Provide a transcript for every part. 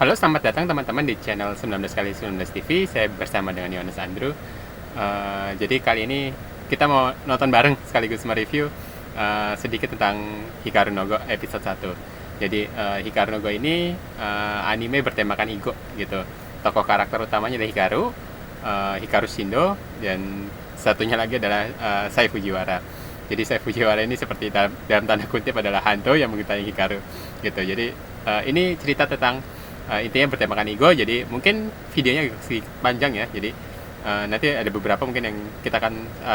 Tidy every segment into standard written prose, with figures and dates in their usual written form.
Halo, selamat datang teman-teman di channel 19 kali 19 TV. Saya bersama dengan Yohanes Andrew. Jadi kali ini kita mau nonton bareng sekaligus mereview sedikit tentang Hikaru no Go episode 1. Jadi Hikaru no Go ini anime bertemakan Igo gitu. Tokoh karakter utamanya adalah Hikaru Shindo, dan satunya lagi adalah Sai Fujiwara. Jadi Sai Fujiwara ini seperti dalam tanda kutip adalah hantu yang mengetahui Hikaru gitu. Jadi ini cerita tentang intinya bertemakan Igo. Jadi mungkin videonya agak panjang ya. Jadi nanti ada beberapa mungkin yang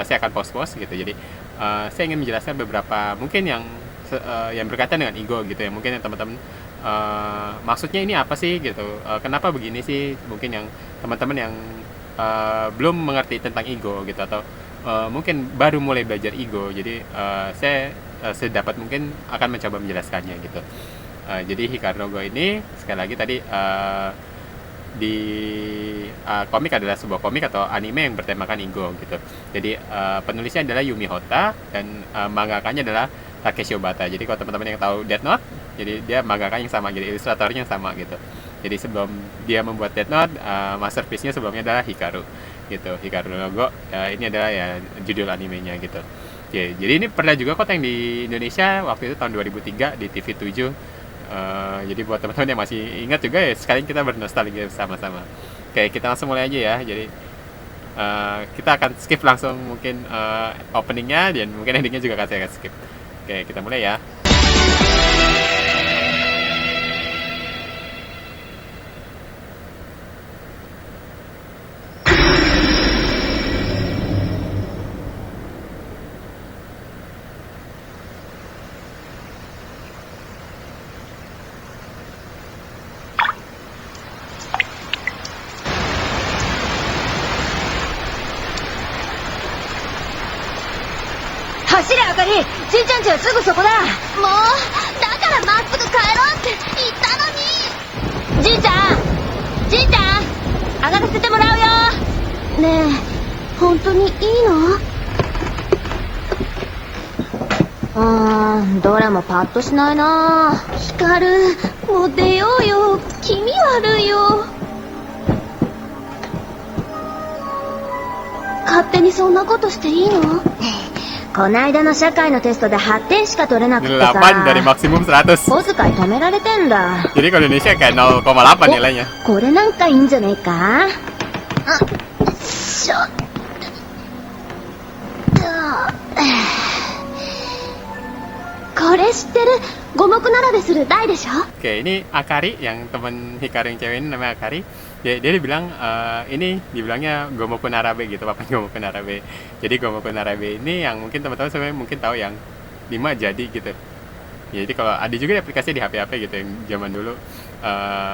saya akan post gitu. Jadi saya ingin menjelaskan beberapa mungkin yang berkaitan dengan Igo gitu ya. Mungkin yang teman-teman maksudnya ini apa sih gitu. Kenapa begini sih? Mungkin yang teman-teman yang belum mengerti tentang Igo gitu, atau mungkin baru mulai belajar Igo. Jadi saya sedapat mungkin akan mencoba menjelaskannya gitu. Jadi Hikaru no Go ini sekali lagi tadi di komik adalah sebuah komik atau anime yang bertemakan Igo gitu. Jadi penulisnya adalah Yumi Hotta dan mangakanya adalah Takeshi Obata. Jadi kalau teman-teman yang tahu Death Note, jadi dia mangaka yang sama, jadi ilustratornya yang sama gitu. Jadi sebelum dia membuat Death Note, masterpiece-nya sebelumnya adalah Hikaru gitu. Hikaru no Go ini adalah ya judul animenya gitu. Jadi ini pernah juga kok yang di Indonesia waktu itu tahun 2003 di TV7. Jadi buat teman-teman yang masih ingat juga ya, sekalian kita bernostalgia sama-sama. Oke, kita langsung mulai aja ya. Jadi kita akan skip langsung mungkin openingnya, dan mungkin endingnya juga saya akan skip. Oke, kita mulai ya. 走れあかり、じいちゃん家はすぐそこだ。もうだからまっすぐ帰ろうって言ったのに。じいちゃん上がらせてもらうよ。ねえ、本当にいいの？どれもパッとしないな。ヒカル、もう出ようよ。気味悪いよ。勝手にそんなことしていいの？こないだの社会のテストで8点しか取れなくてさ、8 dari maksimum 100. 小遣い止められてんだ。Jadi kalau Indonesia kayak 0,8 nilainya. これなんかいいんじゃねえか？これ知ってる？五目並べする台でしょ？ Oke, ini Akari, yang temen Hikaru yang cewek ini namanya Akari. Dia dibilang ini dibilangnya Gomoku Narabe gitu, papan Gomoku Narabe. Jadi Gomoku Narabe ini yang mungkin teman-teman sebenarnya mungkin tahu yang 5 jadi gitu. Ya, jadi kalau ada juga di aplikasi di HP gitu yang zaman dulu.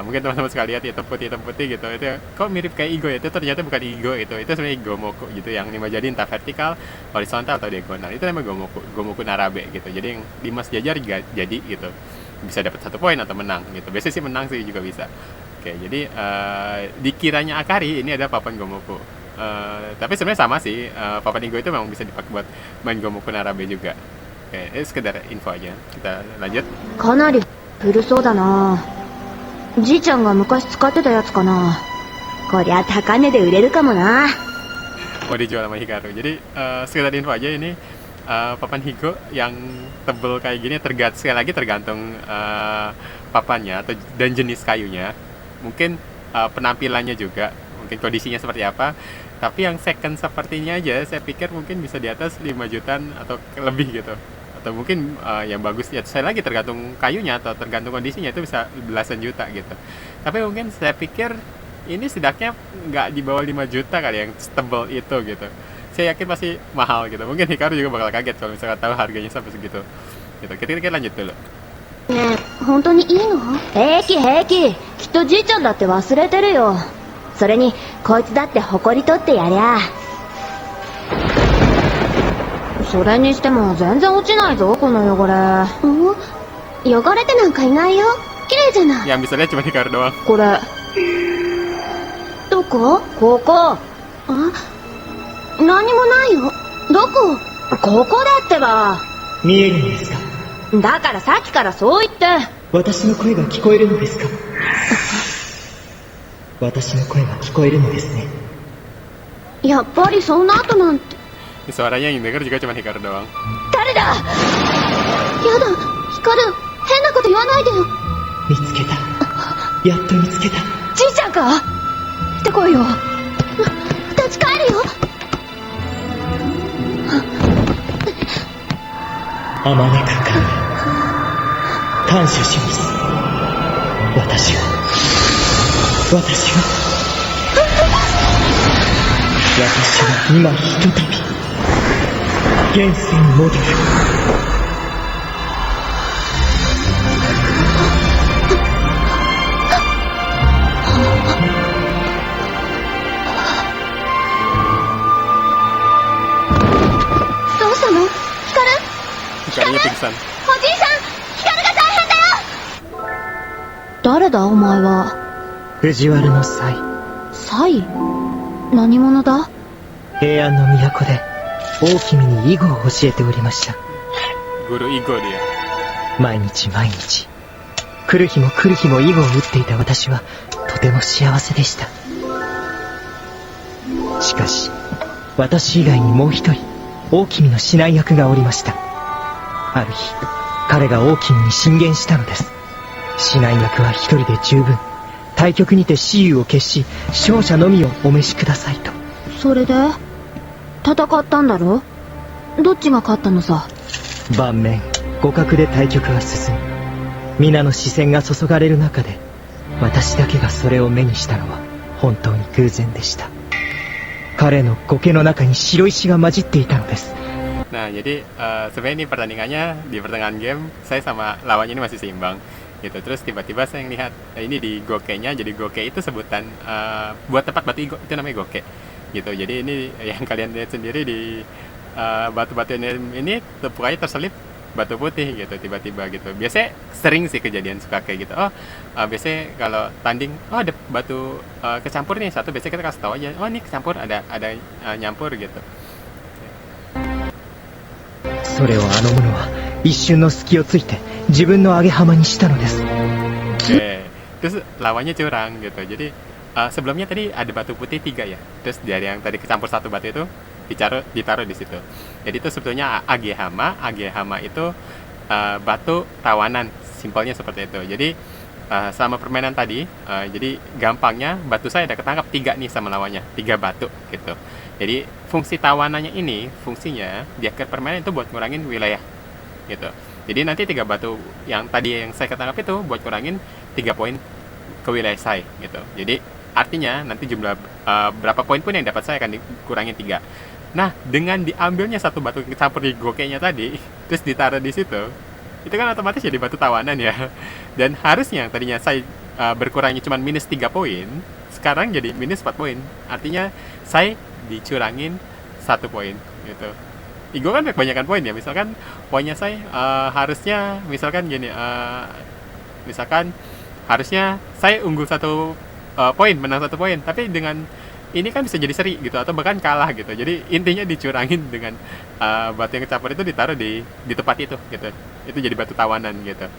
Mungkin teman-teman sekali lihat hitam putih gitu. Itu kok mirip kayak Igo ya? Itu ternyata bukan Igo itu. Itu sebenarnya Gomoku gitu, yang 5 jadi entah vertikal, horizontal atau diagonal. Itu namanya Gomoku Narabe gitu. Jadi yang 5 sejajar jadi gitu. Bisa dapat 1 poin atau menang gitu. Biasanya sih menang sih juga bisa. Oke, jadi dikiranya Akari ini ada papan Gomoku. Tapi sebenarnya sama sih. Papan Igo itu memang bisa dipakai buat main Gomoku Narabe juga. Oke, ini sekedar info aja. Kita lanjut. かなり古そうだな。じいちゃんが昔使ってたやつかな。こりゃ高値で売れるかもな。 Mau dijual sama Hikaru. Jadi sekedar info aja, ini papan Higo yang tebel kayak gini sekali lagi tergantung papannya dan jenis kayunya. Mungkin penampilannya juga, mungkin kondisinya seperti apa. Tapi yang second sepertinya aja saya pikir mungkin bisa di atas 5 jutaan atau lebih gitu. Atau mungkin yang bagus ya saya lagi tergantung kayunya atau tergantung kondisinya, itu bisa belasan juta gitu. Tapi mungkin saya pikir ini setidaknya nggak di bawah 5 juta kali yang tebal itu gitu. Saya yakin pasti mahal gitu. Mungkin Hikaru juga bakal kaget kalau misalkan tahu harganya sampai segitu gitu. Kita lanjut dulu. ねえ、本当にいいの？平気平気。きっとじいちゃんだって忘れてるよ。それにこいつだって誇り取ってやりゃ。それにしても全然落ちないぞこの汚れ。汚れてなんかいないよ。綺麗じゃない。 Yang bisa lihat cuma Hikaru doang. これどこ？ここ。何もないよ。どこ？ここだってば。見えるのですか？だからさっきからそう言って。私の声が聞こえるのですか？私の声が聞こえるのですね。やっぱりそんな後なんて。 Suaranya yang denger juga cuma Hikaru doang. 誰だ。やだ、ヒカル、変なこと言わないでよ。見つけた。やっと見つけた。じいちゃんか。出てこいよ。立ち返るよ。あまねく神、感謝します。私は今ひとたび現世に戻る。どうしたの、ヒカル。 Hikarunya pingsan. おじいさん、ヒカルが大変だよ。誰だお前は。藤原の際、サイ。何者だ。平安の都で大君に囲碁を教えておりました。 Guru Igo dia. 毎日来る日も囲碁を打っていた私はとても幸せでした。しかし私以外にもう一人大君の指南役がおりました。ある日彼が大君に進言したのです。指南役は一人で十分、対局にて雌雄を決し勝者のみをお召しくださいと。それで戦ったんだろ。どっちが勝ったのさ。盤面互角で対局が進み、皆の視線が注がれる中で私だけがそれを目にしたのは本当に偶然でした。彼の苔の中に白石が混じっていたのです。 Nah, jadi sebenarnya ini pertandingannya di pertengahan game saya sama lawannya ini masih seimbang gitu. Terus tiba-tiba saya ngelihat ini di gokenya. Jadi goke itu sebutan buat tempat batu igo, itu namanya goke gitu. Jadi ini yang kalian lihat sendiri di batu-batu ini tepuknya terselip batu putih gitu tiba-tiba gitu. Biasanya sering sih kejadian suka kayak gitu. Biasanya kalau tanding ada batu kecampur nih satu, biasanya kita kasih tahu aja, oh ini kecampur, ada nyampur gitu. それをあの者は一瞬の隙をついて自分の上げ浜にしたのです。 Terus lawannya curang gitu. Jadi sebelumnya tadi ada batu putih 3 ya. Terus dari yang tadi kecampur satu batu itu ditaruh di situ. Jadi itu sebetulnya Agehama. Agehama itu batu tawanan, simpelnya seperti itu. Jadi sama permainan tadi, jadi gampangnya batu saya ada ketangkap 3 nih sama lawannya, 3 batu gitu. Jadi fungsi tawanannya ini, fungsinya di akhir permainan itu buat ngurangin wilayah gitu. Jadi nanti 3 batu yang tadi yang saya ketangkap itu buat ngurangin 3 poin ke wilayah saya gitu. Jadi artinya nanti jumlah berapa poin pun yang dapat saya akan dikurangin 3. Nah, dengan diambilnya satu batu campur di gokenya tadi, terus ditaruh di situ, itu kan otomatis jadi batu tawanan ya. Dan harusnya tadinya saya berkurangnya cuma minus 3 poin, sekarang jadi minus 4 poin. Artinya saya dicurangin 1 poin gitu. Igo kan kebanyakan poin ya. Misalkan poinnya saya harusnya misalkan gini, misalkan harusnya saya unggul 1 poin, menang 1 poin, tapi dengan ini kan bisa jadi seri gitu atau bahkan kalah gitu. Jadi intinya dicurangin dengan batu yang kecampur itu ditaruh di tempat itu gitu. Itu jadi batu tawanan gitu.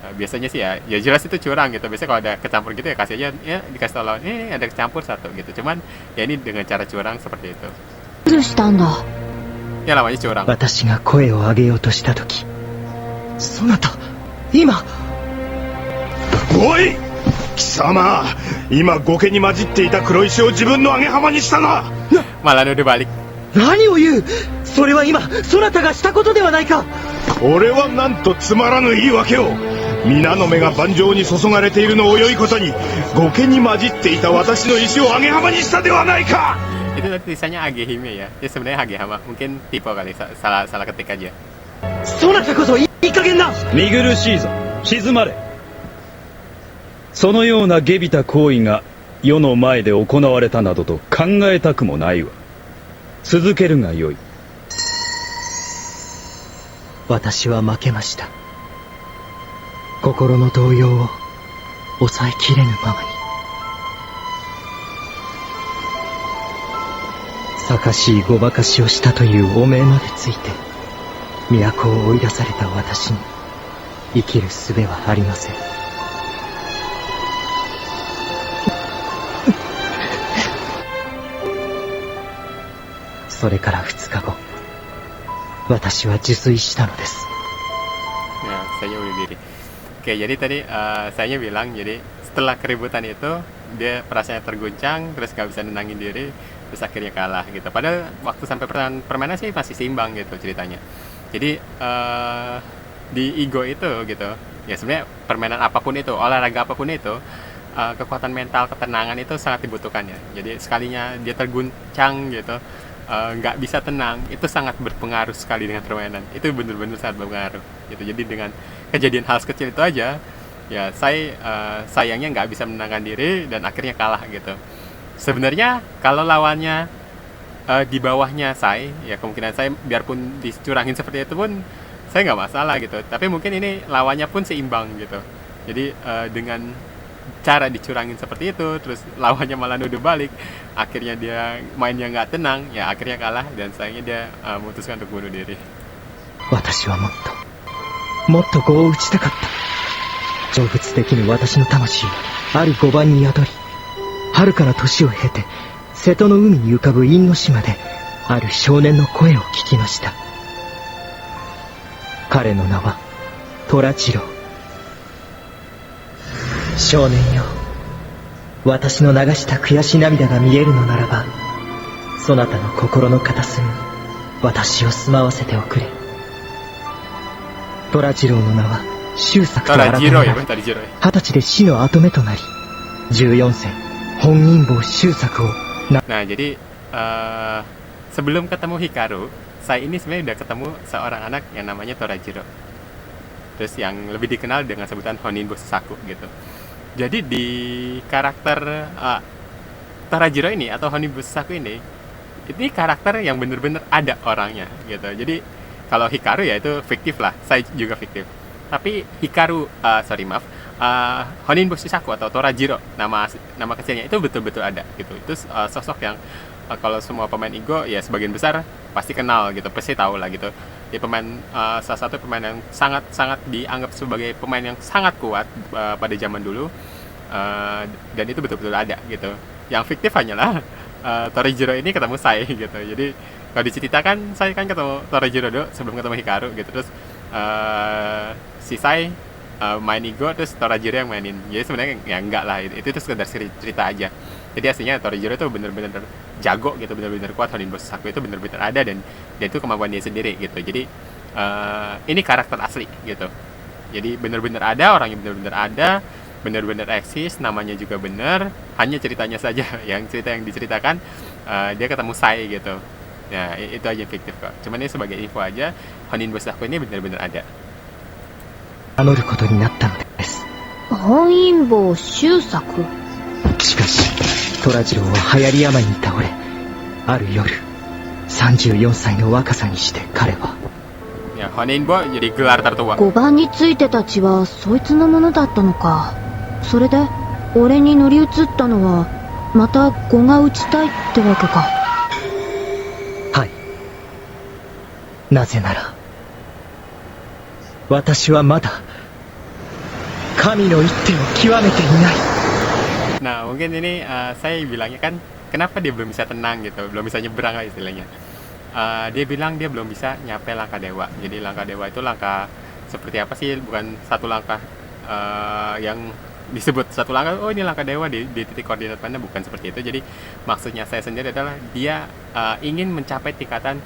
Biasanya sih ya jelas itu curang gitu. Biasanya kalau ada kecampur gitu ya kasih aja, ya dikasih tahu lawan, ada kecampur 1 gitu. Cuman ya ini dengan cara curang seperti itu. Ya lawannya curang. 私が声を上げようとしたとき、そなた今。おい貴様、今苔に混じっていた黒石を自分の上げ浜にしたな。 Malah nuduh balik. 何を言う。それは今そなたがしたことではないか。俺はなんとつまらぬ言い訳を。皆の目が盤上に注がれているのを良いことに、苔に混じっていた私の石を上げ浜にしたではないか。 Itu tadi tulisannya Agehime ya. Ya sebenarnya Agehama, mungkin tipe kali, salah ketik aja. そなたこそいい加減な。見苦しいぞ、静まれ。そのような下びた行為が世の前で行われたなどと考えたくもないわ。続けるがよい。私は負けました。心の動揺を抑えきれぬままに。盛しいごまかしをしたという汚名までついて、都を追い出された私に生きる術はありません。それから2日後、私は受水したのです。 Ya, saya bunuh diri. Oke, jadi tadi saya bilang, jadi setelah keributan itu dia perasaannya terguncang, terus nggak bisa nenangin diri, terus akhirnya kalah gitu. Padahal waktu sampai permainan sih masih seimbang gitu ceritanya. Jadi di Igo itu gitu, ya sebenarnya permainan apapun itu, olahraga apapun itu, kekuatan mental, ketenangan itu sangat dibutuhkan ya. Jadi sekalinya dia terguncang gitu, nggak bisa tenang, itu sangat berpengaruh sekali dengan permainan. Itu benar-benar sangat berpengaruh gitu. Jadi dengan kejadian hal kecil itu aja, ya saya sayangnya nggak bisa menenangkan diri dan akhirnya kalah gitu. Sebenarnya kalau lawannya di bawahnya saya, ya kemungkinan saya biarpun dicurangin seperti itu pun saya nggak masalah gitu. Tapi mungkin ini lawannya pun seimbang gitu. Jadi dengan cara dicurangin seperti itu, terus lawannya malah nuduh balik, akhirnya dia mainnya nggak tenang, ya akhirnya kalah dan sayangnya dia memutuskan untuk bunuh diri. 私はもっと碁を打ちたかった。成仏的に私の魂はある5番に宿り、遥かな年を経て瀬戸の海に浮かぶ因島である少年の声を聞きました。彼の名は虎次郎。少年よ、私の流した悔し涙が見えるのならば、そなたの心の片隅に私を住まわせておくれ。虎次郎の名は周作と改められ、20歳で死の跡目となり、14世本因坊周作を。Nah, jadi sebelum ketemu Hikaru, saya ini sebenarnya udah ketemu seorang anak yang namanya Torajiro. Terus yang lebih dikenal dengan sebutan Honinbo Susaku gitu. Jadi di karakter Torajiro ini atau Honinbo Susaku ini karakter yang bener-bener ada orangnya gitu. Jadi kalau Hikaru ya itu fiktif lah, saya juga fiktif. Tapi Hikaru, Honinbo Susaku atau Torajiro, nama kecilnya itu betul-betul ada gitu. Itu sosok yang kalau semua pemain Igo ya sebagian besar pasti kenal gitu, pasti tahu lah gitu. Dia salah satu pemain yang sangat dianggap sebagai pemain yang sangat kuat pada zaman dulu, dan itu betul-betul ada gitu. Yang fiktif hanyalah Torajiro ini ketemu saya gitu. Jadi kalau diceritakan saya kan ketemu Torajiro dulu sebelum ketemu Hikaru gitu. Terus si Sai main Igo, terus Torajiro yang mainin. Jadi sebenarnya ya enggak lah, itu sekedar cerita aja. Jadi aslinya Torajiro itu benar-benar jago gitu, benar-benar kuat. Honinbo Susaku itu benar-benar ada dan itu kemampuan dia sendiri gitu. Jadi ini karakter asli gitu. Jadi benar-benar ada, orang yang benar-benar ada, benar-benar eksis, namanya juga benar. Hanya ceritanya saja yang cerita yang diceritakan dia ketemu Sai gitu. Ya itu aja fiktif kok. Cuman ini sebagai info aja, Honinbo Susaku ini benar-benar ada. 名乗ることになったのです。本因坊周作。しかし虎次郎は流行り病に倒れ、ある夜34歳の若さにして彼は。Ya, Honinbo jadi gelar tertua. 5番についてた血はそいつのものだったのか。それで俺に乗り移ったのはまた碁が打ちたいってわけか。はい。なぜなら私はまだ神の一手を極めていない。 Nah mungkin ini saya bilangnya kan kenapa dia belum bisa tenang gitu, belum bisa nyebrang lah istilahnya. Dia bilang dia belum bisa nyampe langkah dewa. Jadi langkah dewa itu langkah seperti apa sih? Bukan satu langkah yang disebut satu langkah, oh ini langkah dewa di titik koordinat mana, bukan seperti itu. Jadi maksudnya saya sendiri adalah dia ingin mencapai tingkatan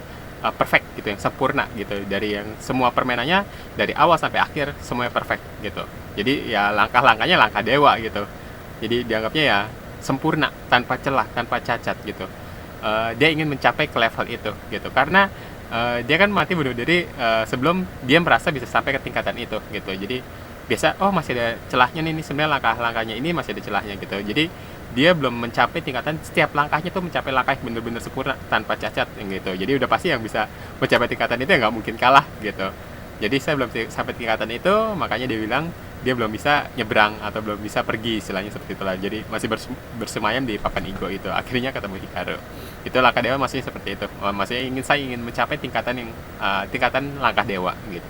perfect gitu, yang sempurna gitu, dari yang semua permainannya dari awal sampai akhir semuanya perfect gitu. Jadi ya langkah-langkahnya langkah dewa gitu. Jadi dianggapnya ya sempurna, tanpa celah, tanpa cacat gitu. Dia ingin mencapai ke level itu gitu, karena dia kan mati bunuh diri sebelum dia merasa bisa sampai ke tingkatan itu gitu. Jadi biasa, oh masih ada celahnya nih, sebenarnya langkah-langkahnya ini masih ada celahnya gitu. Jadi dia belum mencapai tingkatan setiap langkahnya tuh mencapai langkah yang benar-benar sempurna tanpa cacat gitu. Jadi udah pasti yang bisa mencapai tingkatan itu ya nggak mungkin kalah gitu. Jadi saya belum sampai tingkatan itu, makanya dia bilang dia belum bisa nyebrang atau belum bisa pergi, istilahnya seperti itulah. Jadi masih bersemayam di papan Igo itu. Akhirnya ketemu Hikaru. Itu langkah dewa maksudnya seperti itu. Maksudnya saya ingin mencapai tingkatan yang tingkatan langkah dewa gitu.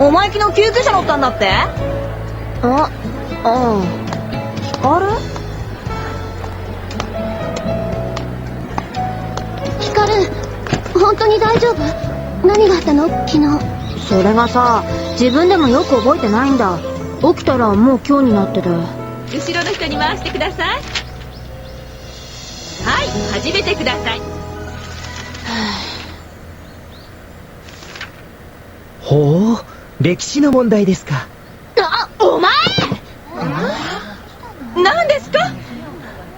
お前昨日救急車乗ったんだって？あ、あれ？ヒカル、本当に大丈夫？何があったの昨日？それがさ、自分でもよく覚えてないんだ。起きたらもう今日になってて。後ろの人に回してください。はい、始めてください。ほう、歴史の問題ですか。あ、お前！何ですか？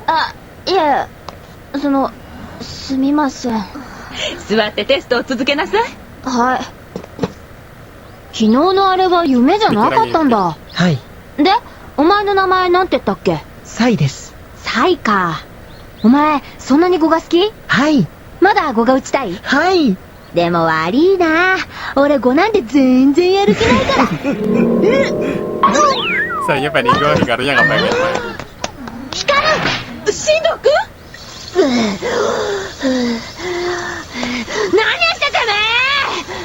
あ、いえ、すみません。座ってテストを続けなさい。はい。昨日のあれは夢じゃなかったんだ。はい、で、お前の名前なんて言ったっけ？サイです。サイか。お前、そんなに語が好き？はい、まだ語が打ちたい？はい。でも悪いな。俺語なんて全然やる気ないから。Saya pengen Igo, Hikarunya nggak pengen. ヒカル！進藤君？何してて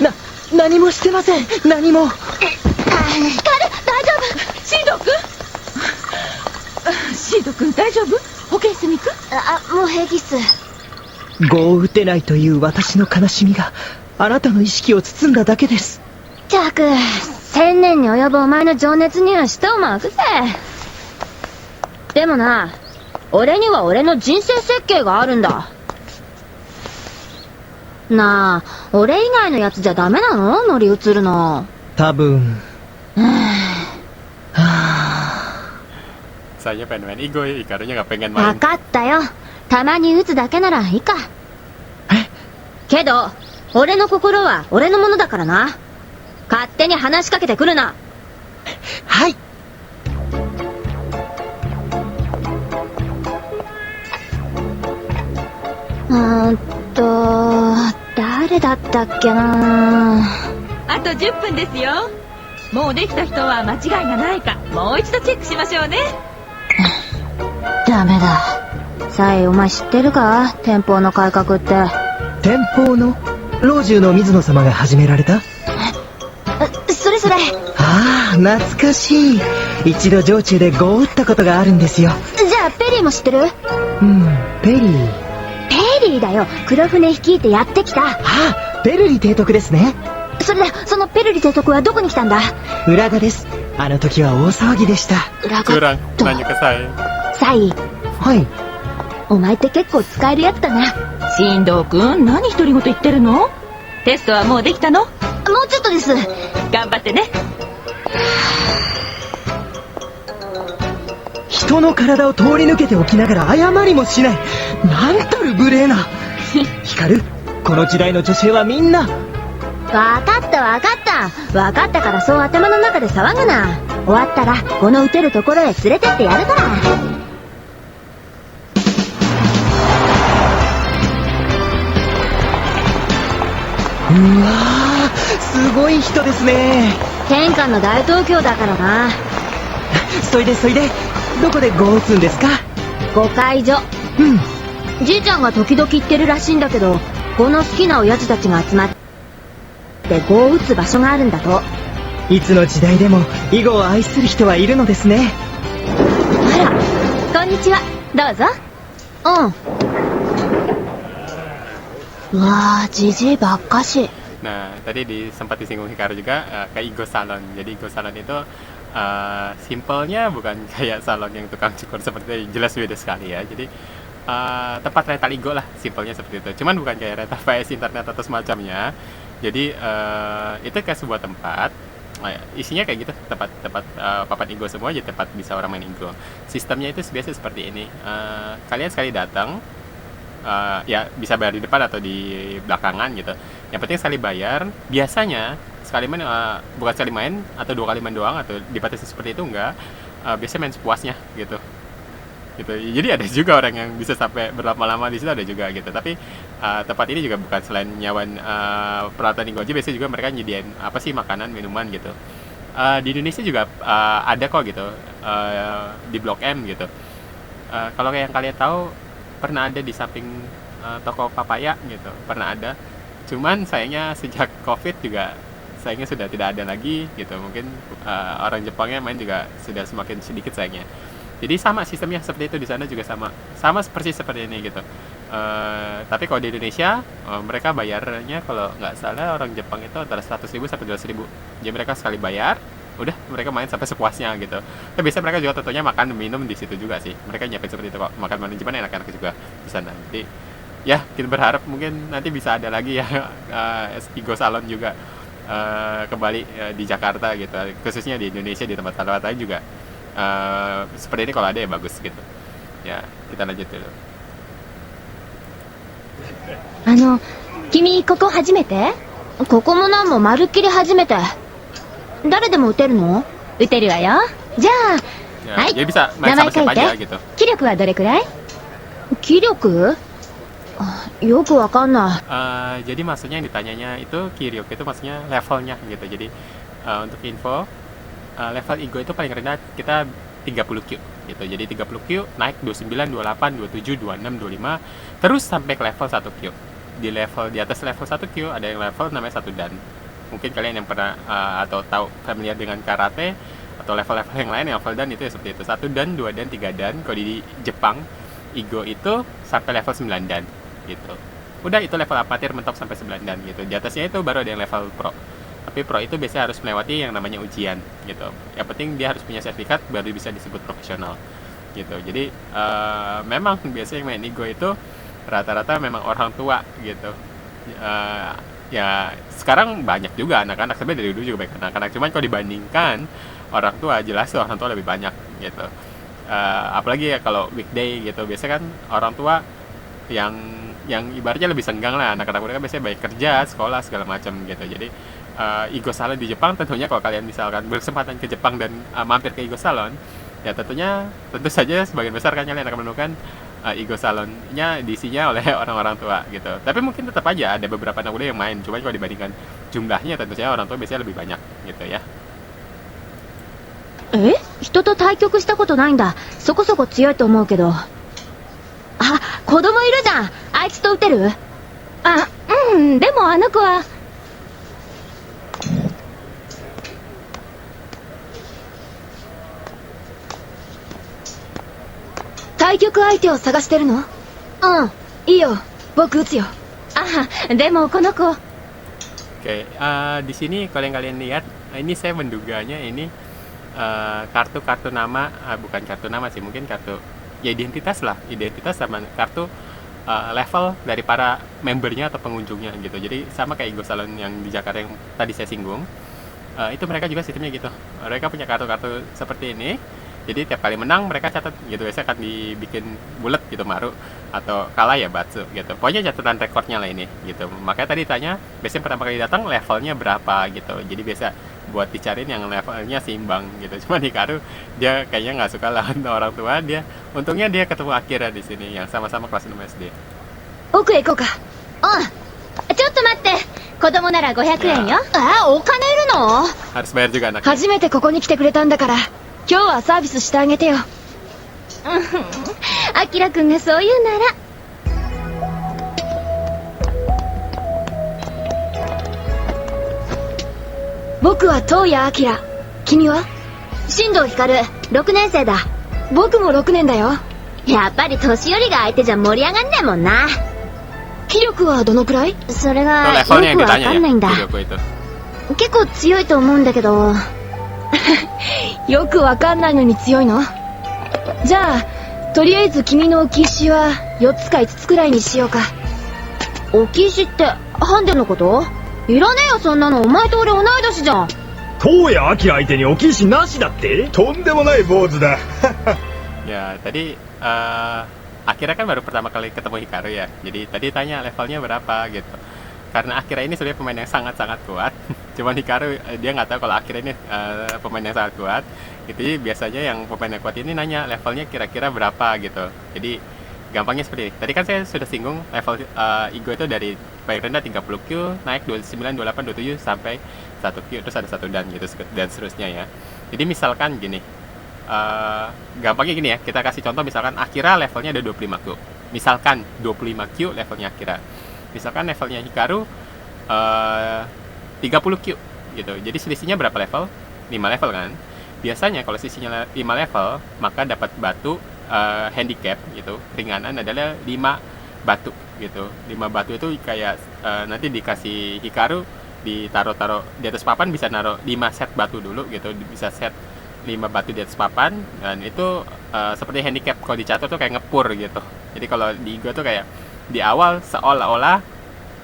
め何もしてません。何も。ヒカル、大丈進藤君？進藤君大丈夫？保健室に行く？夫？もう平気っす。碁を打てないという私の悲しみがあなたの意識を包んだだけです。ったく、1000年に及ぶお前の情熱には舌を巻くぜ。でもな、俺には俺の人生設計があるんだ。なあ、俺以外のやつじゃダメなの？乗り移るの。多分。Saya pengen main Igo, Hikarunya nggak pengen わ main. かったよ。たまに打つだけならいいか。けど、俺の心は俺のものだからな。勝手に話しかけてくるな。はい。誰だったっけな。あと10分ですよ。もうできた人は間違いがないか、もう一度チェックしましょうね。ダメだ。サイ、お前知ってるか？天保の改革って。天保の老中の水野様が始められた？それ。ああ、懐かしい。一度城中で碁を打ったことがあるんですよ。じゃあペリーも知ってる？ペリー。ペリーだよ。黒船率いてやってきた。ああ、ペルリ提督ですね。それで、そのペルリ提督はどこに来たんだ？浦賀です。あの時は大騒ぎでした。裏 Kurang がと。 nanya ke saya. サイ、はい。お前って結構使えるやつだな。進藤君、何独り言言ってるの？テストはもうできたの？もうちょっとです。頑張ってね。人の体を通り抜けておきながら謝りもしない。なんたる無礼な。光、この時代の女性はみんな。わかったからそう頭の中で騒ぐな。終わったらこの打てるところへ連れてってやるから。うわー、すごい人ですね。天下の大東京だからな。それでどこで碁を打つんですか？誤解所。じいちゃんが時々言ってるらしいんだけど、この好きな親父たちが集まって碁を打つ場所があるんだと。いつの時代でも囲碁を愛する人はいるのですね。あら、こんにちは。どうぞ。うわー、じじいばっかし。 Nah, tadi sempat disinggung Hikaru juga kayak Igo Salon. Jadi Igo Salon itu simpelnya bukan kayak salon yang tukang cukur seperti itu, jelas beda sekali ya. Jadi tempat rental Igo lah, simpelnya seperti itu. Cuman bukan kayak rental VS internet atau semacamnya. Jadi itu kayak sebuah tempat, isinya kayak gitu, tempat papan Igo semua, jadi tempat bisa orang main Igo. Sistemnya itu biasa seperti ini. Kalian sekali datang, ya bisa bayar di depan atau di belakangan gitu. Yang penting sekali bayar. Biasanya sekali main, bukan sekali main atau 2 kali main doang atau dibatasi seperti itu enggak. Biasanya main sepuasnya gitu. Jadi ada juga orang yang bisa sampai berlama-lama di situ, ada juga gitu. Tapi tempat ini juga bukan selain nyawan peralatan Igo aja, biasanya juga mereka nyediain apa sih, makanan, minuman gitu. Di Indonesia juga ada kok gitu, di Blok M gitu. Kalau yang kalian tahu, pernah ada di samping toko papaya gitu, pernah ada. Cuman sayangnya sejak COVID juga sayangnya sudah tidak ada lagi gitu. Mungkin orang Jepangnya main juga sudah semakin sedikit sayangnya. Jadi sama sistemnya seperti itu di sana juga sama persis seperti ini gitu. Tapi kalau di Indonesia mereka bayarnya kalau nggak salah orang Jepang itu antara 100.000 sampai 200.000. Jadi mereka sekali bayar, udah mereka main sampai sepuasnya gitu. Tapi biasanya mereka juga tentunya makan minum di situ juga sih. Mereka nyiapin seperti itu kok. Makan manajemen enak-enak juga di sana. Jadi ya kita berharap mungkin nanti bisa ada lagi ya Igo Salon juga kembali di Jakarta gitu. Khususnya di Indonesia di tempat-tempat lain juga. Seperti ini kalau ada ya bagus gitu. Ya kita lanjut dulu. 君ここ初めて？ここもなんもまるっきり初めて。誰でも打てるの？打てるわよ。じゃあ、 Ya, はい。 jadi bisa 名 main 前 sama 書い siapa て。 aja gitu. 気力はどれくらい？気力？よくわかんない。 Jadi maksudnya yang ditanyanya itu Kiryu itu maksudnya levelnya gitu. Jadi untuk info level Igo itu paling rendah kita 30Q gitu. Jadi 30Q naik 29, 28, 27, 26, 25 terus sampai ke level 1Q. Di atas level 1Q ada yang level namanya 1 dan. Mungkin kalian yang pernah atau tahu familiar dengan karate atau level-level yang lain yang level dan itu ya seperti itu. 1 dan, 2 dan, 3 dan. Kalau di Jepang Igo itu sampai level 9 dan gitu. Udah itu level amatir mentok sampai 9 dan gitu. Di atasnya itu baru ada yang level pro. Tapi pro itu biasanya harus melewati yang namanya ujian gitu. Yang penting dia harus punya sertifikat baru bisa disebut profesional gitu. Jadi memang biasanya yang main Igo itu rata-rata memang orang tua gitu. Ya sekarang banyak juga anak-anak, sebenarnya dari dulu juga banyak anak-anak. Cuman kalau dibandingkan orang tua, jelas tuh orang tua lebih banyak gitu. Apalagi ya kalau weekday gitu, biasanya kan orang tua yang ibaratnya lebih senggang lah. Anak-anak mereka biasanya banyak kerja, sekolah segala macam gitu. Jadi Igo Salon di Jepang tentunya kalau kalian misalkan berkesempatan ke Jepang dan mampir ke Igo Salon, ya tentu saja sebagian besar kan kalian akan menemukan Igo Salonnya diisinya oleh orang-orang tua gitu. Tapi mungkin tetap aja ada beberapa anak muda yang main. Cuma kalau dibandingkan jumlahnya tentu saja orang tua biasanya lebih banyak gitu ya. 人と対局したことないんだ。そこそこ強いと思うけど。あ、子供いるじゃん。あいつと打てる？あ、うん、でもあの子は。対局相手を探してるの？うん、いいよ。僕打つよ。あ、でもこの子。 Oke, di sini kalau yang kalian lihat, ini saya menduganya ini kartu-kartu nama, bukan kartu nama sih, mungkin kartu ya identitas sama kartu level dari para membernya atau pengunjungnya gitu. Jadi sama kayak Igo Salon yang di Jakarta yang tadi saya singgung, itu mereka juga sistemnya gitu. Mereka punya kartu-kartu seperti ini. Jadi tiap kali menang mereka catat gitu, biasanya akan dibikin bulat gitu maru, atau kalah ya batsu gitu. Pokoknya catatan rekornya lah ini gitu. Makanya tadi tanya biasanya pertama kali datang levelnya berapa gitu. Jadi biasa buat dicariin yang levelnya seimbang gitu. Cuma Hikaru dia kayaknya nggak suka lawan orang tua dia. Untungnya dia ketemu Akira di sini yang sama-sama kelas 6 SD. 奥へ行こうか。ちょっと待って。子供なら500円よ。お金いるの？ Harus bayar juga anaknya. 初めてここに来てくれたんだから、今日はサービスしてあげてよ。あきらくんがそう言うなら。僕は東谷明。君は？新藤光、6年生だ。僕も6年だよ。やっぱり年寄りが相手じゃ盛り上がんねえもんな。気力はどのくらい？それ Tuh がよ levelnya yang くわ ditanya か ya, んないんだ。 Kiryoku itu. 結構強いと思うんだけど。よくわかんないのに強いの？じゃあ、とりあえず君の置き石は4つか5つくらいにしようか。置き石ってハンデのこと？いらねえよそんなの。お前と俺同い年じゃん。東谷明相手に置き石なしだって？とんでもない坊主だ。 Ya tadi Akira kan baru pertama kali ketemu Hikaru ya. Jadi tadi tanya levelnya berapa gitu. Karena Akira ini sebenarnya pemain yang sangat-sangat kuat. Cuman Hikaru dia nggak tahu kalau Akira ini pemain yang sangat kuat. Jadi biasanya yang pemain yang kuat ini nanya levelnya kira-kira berapa gitu. Jadi gampangnya seperti ini. Tadi kan saya sudah singgung level Igo itu dari paling rendah 30Q, naik 29, 28, 27 sampai 1Q, terus ada 1 dan gitu dan seterusnya ya. Jadi misalkan gini. Gampangnya gini ya, kita kasih contoh misalkan Akira levelnya ada 25Q. Misalkan 25Q levelnya Akira. Misalkan levelnya Hikaru 30Q. gitu. Jadi selisihnya berapa level? 5 level kan. Biasanya kalau selisihnya 5 level, maka dapat batu handicap gitu. Ringanan adalah 5 batu gitu. 5 batu itu kayak nanti dikasih Hikaru, ditaruh di atas papan, bisa naruh 5 set batu dulu gitu. Bisa set 5 batu di atas papan, dan itu seperti handicap kalau dicatur tuh kayak ngepur gitu. Jadi kalau di Igo tuh kayak di awal seolah-olah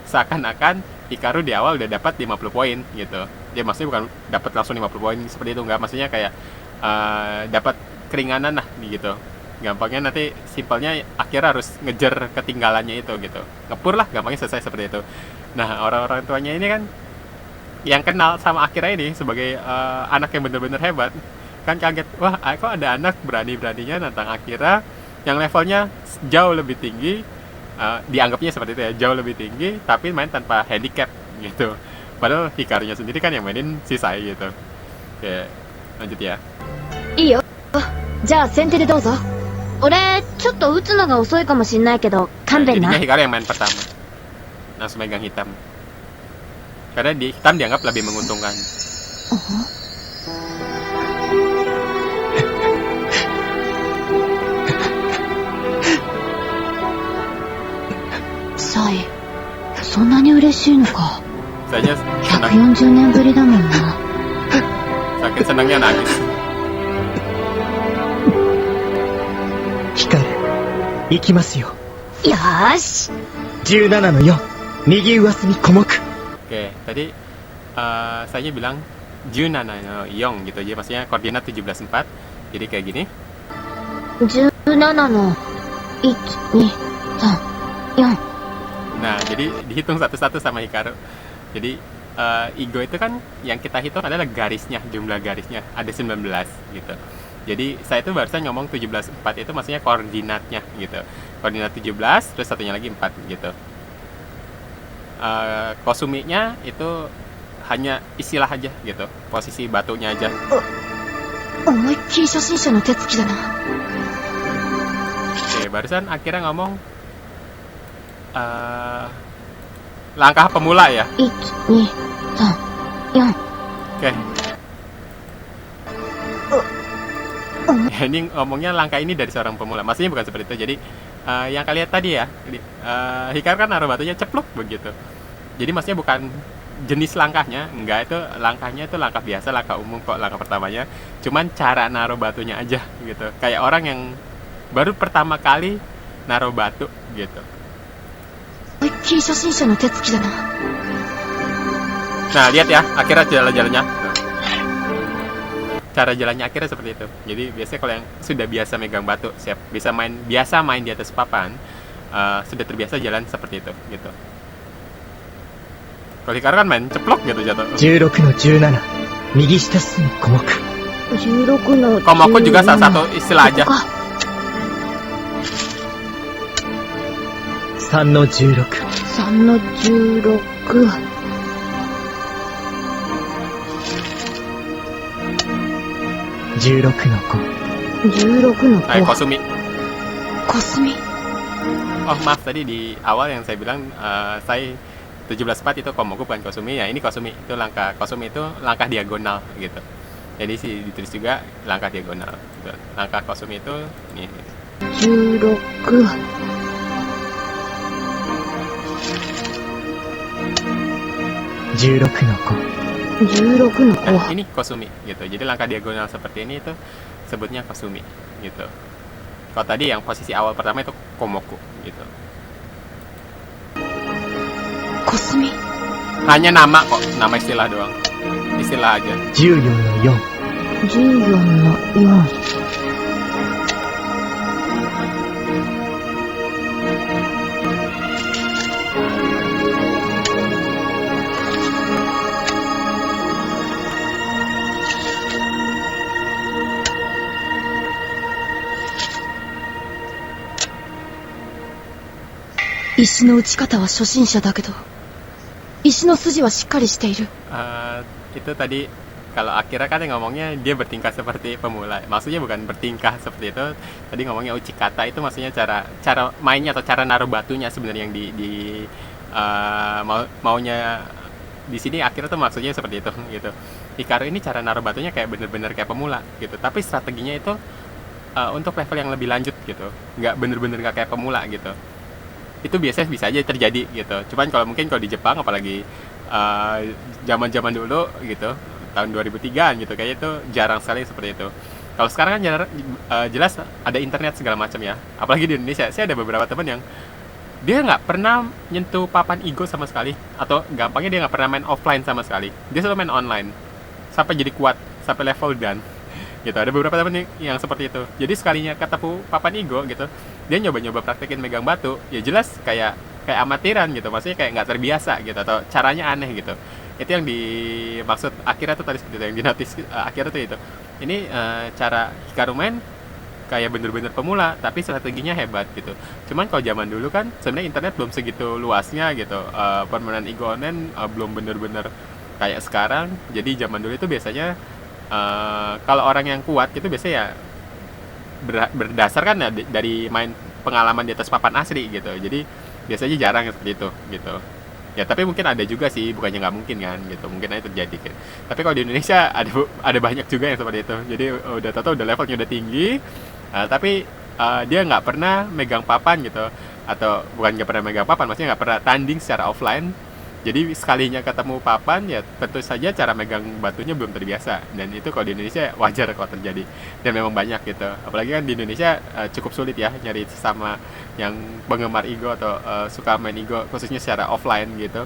seakan-akan Hikaru di awal udah dapat 50 poin gitu. Dia maksudnya bukan dapat langsung 50 poin seperti itu, enggak, maksudnya kayak dapat keringanan lah gitu. Gampangnya nanti simpelnya akhirnya harus ngejar ketinggalannya itu gitu. Ngepur lah, gampangnya selesai seperti itu. Nah, orang-orang tuanya ini kan yang kenal sama Akira ini sebagai anak yang bener-bener hebat, kan kaget, wah kok ada anak berani-beraninya nantang Akira yang levelnya jauh lebih tinggi, dianggapnya seperti itu ya, jauh lebih tinggi, tapi main tanpa handicap gitu. Padahal Hikarunya sendiri kan yang mainin si Sai gitu. Oke, lanjut ya. いいよ。じゃあ先手でどうぞ。俺、ちょっと打つのが遅いかもしんないけど、勘 Nah, 弁な jadinya。Hikaru yang main pertama, langsung megang hitam. Karena di hitam dianggap lebih menguntungkan. サイ、そんなに嬉しいのか。 Saya senang, 140年ぶりだもんな。 saking senangnya nangis. 光る。行きますよ。よーし。 17の4。右上隅小目。 Oke, tadi saya bilang Junana no Yong gitu, jadi maksudnya koordinat 17,4. Jadi kayak gini. 17の1、2、3、4。 Nah, jadi dihitung satu-satu sama Hikaru. Jadi Igo itu kan yang kita hitung adalah garisnya, jumlah garisnya ada 19 gitu. Jadi saya tuh barusan ngomong 17,4 itu maksudnya koordinatnya gitu. Koordinat 17 terus satunya lagi 4 gitu. Kosuminya itu hanya istilah aja gitu, posisi batunya aja. 思いっきり初心者の手つきだな。 Oke, barusan akhirnya ngomong langkah pemula ya. 1、2、3、4。 Oke. Ya, ini ngomongnya langkah ini dari seorang pemula. Maksudnya bukan seperti itu. Jadi yang kalian lihat tadi ya, Hikaru kan naruh batunya ceplok begitu. Jadi maksudnya bukan jenis langkahnya, enggak, itu langkahnya itu langkah biasa, langkah umum kok, langkah pertamanya. Cuman cara naruh batunya aja gitu. Kayak orang yang baru pertama kali naruh batu gitu. 思いっきり初心者の手つきだな。 Nah, lihat ya, akhirnya jalan-jalannya. Cara jalannya akhirnya seperti itu. Jadi biasanya kalau yang sudah biasa megang batu, biasa main di atas papan, sudah terbiasa jalan seperti itu gitu. Kalau Hikaru kan main ceplok gitu jatuh. 16の17。右下隅小目。 16の17。 Komoku juga salah satu istilah aja. 3の16。 3の16。 16の5。 16の Hai, 5。 Kosumi. コスミ。 Oh maaf, tadi di awal yang saya bilang saya 17,4 itu Komoku bukan Kosumi. Ya ini Kosumi, itu langkah Kosumi itu langkah diagonal gitu. Jadi ditulis juga langkah diagonal gitu. Langkah Kosumi itu ini. 16。 16の5。 16の Nah, 5。 ini Kosumi gitu. Jadi langkah diagonal seperti ini itu sebutnya Kosumi gitu. Kalau tadi yang posisi awal pertama itu Komoku gitu. コスミ。 Hanya nama kok, nama istilah doang. Istilah aja. 14の4。 14の4。 石の打ち方は初心者だけど、石の筋はしっかりしている。 Itu tadi kalau Akira kan yang ngomongnya dia bertingkah seperti pemula. Maksudnya bukan bertingkah seperti itu. Tadi ngomongnya uchikata itu maksudnya cara mainnya atau cara naruh batunya sebenarnya yang maunya di sini Akira tuh maksudnya seperti itu gitu. Hikaru ini cara naruh batunya kayak bener-bener kayak pemula gitu, tapi strateginya itu untuk level yang lebih lanjut gitu, nggak bener-bener nggak kayak pemula gitu. Itu biasanya bisa aja terjadi gitu. Cuman kalau mungkin kalau di Jepang apalagi zaman-zaman dulu gitu, tahun 2003-an gitu, kayaknya itu jarang sekali seperti itu. Kalau sekarang kan jelas ada internet segala macam ya. Apalagi di Indonesia, saya ada beberapa teman yang dia nggak pernah nyentuh papan Igo sama sekali, atau gampangnya dia nggak pernah main offline sama sekali. Dia selalu main online sampai jadi kuat, sampai level dan gitu. Ada beberapa teman yang seperti itu. Jadi sekalinya ketemu papan Igo gitu, dia nyoba-nyoba praktekin megang batu, ya jelas kayak amatiran gitu, maksudnya kayak nggak terbiasa gitu, atau caranya aneh gitu. Itu yang dimaksud Akira tuh tadi seperti itu, yang dinotis Akira tuh itu. Ini cara Hikaru main kayak bener-bener pemula, tapi strateginya hebat gitu. Cuman kalau zaman dulu kan sebenarnya internet belum segitu luasnya gitu, permainan Igo Online belum bener-bener kayak sekarang. Jadi zaman dulu itu biasanya kalau orang yang kuat itu biasanya ya berdasarkan ya dari main pengalaman di atas papan asli gitu. Jadi biasanya jarang seperti itu gitu. Ya tapi mungkin ada juga sih, bukannya nggak mungkin kan gitu, mungkin aja terjadi gitu. Tapi kalau di Indonesia ada banyak juga yang seperti itu. Jadi udah tahu udah levelnya udah tinggi, tapi dia nggak pernah megang papan gitu, atau bukan nggak pernah megang papan, maksudnya nggak pernah tanding secara offline. Jadi sekalinya ketemu papan ya tentu saja cara megang batunya belum terbiasa, dan itu kalau di Indonesia wajar kalau terjadi, dan memang banyak gitu. Apalagi kan di Indonesia cukup sulit ya nyari sesama yang penggemar Igo atau suka main Igo khususnya secara offline gitu.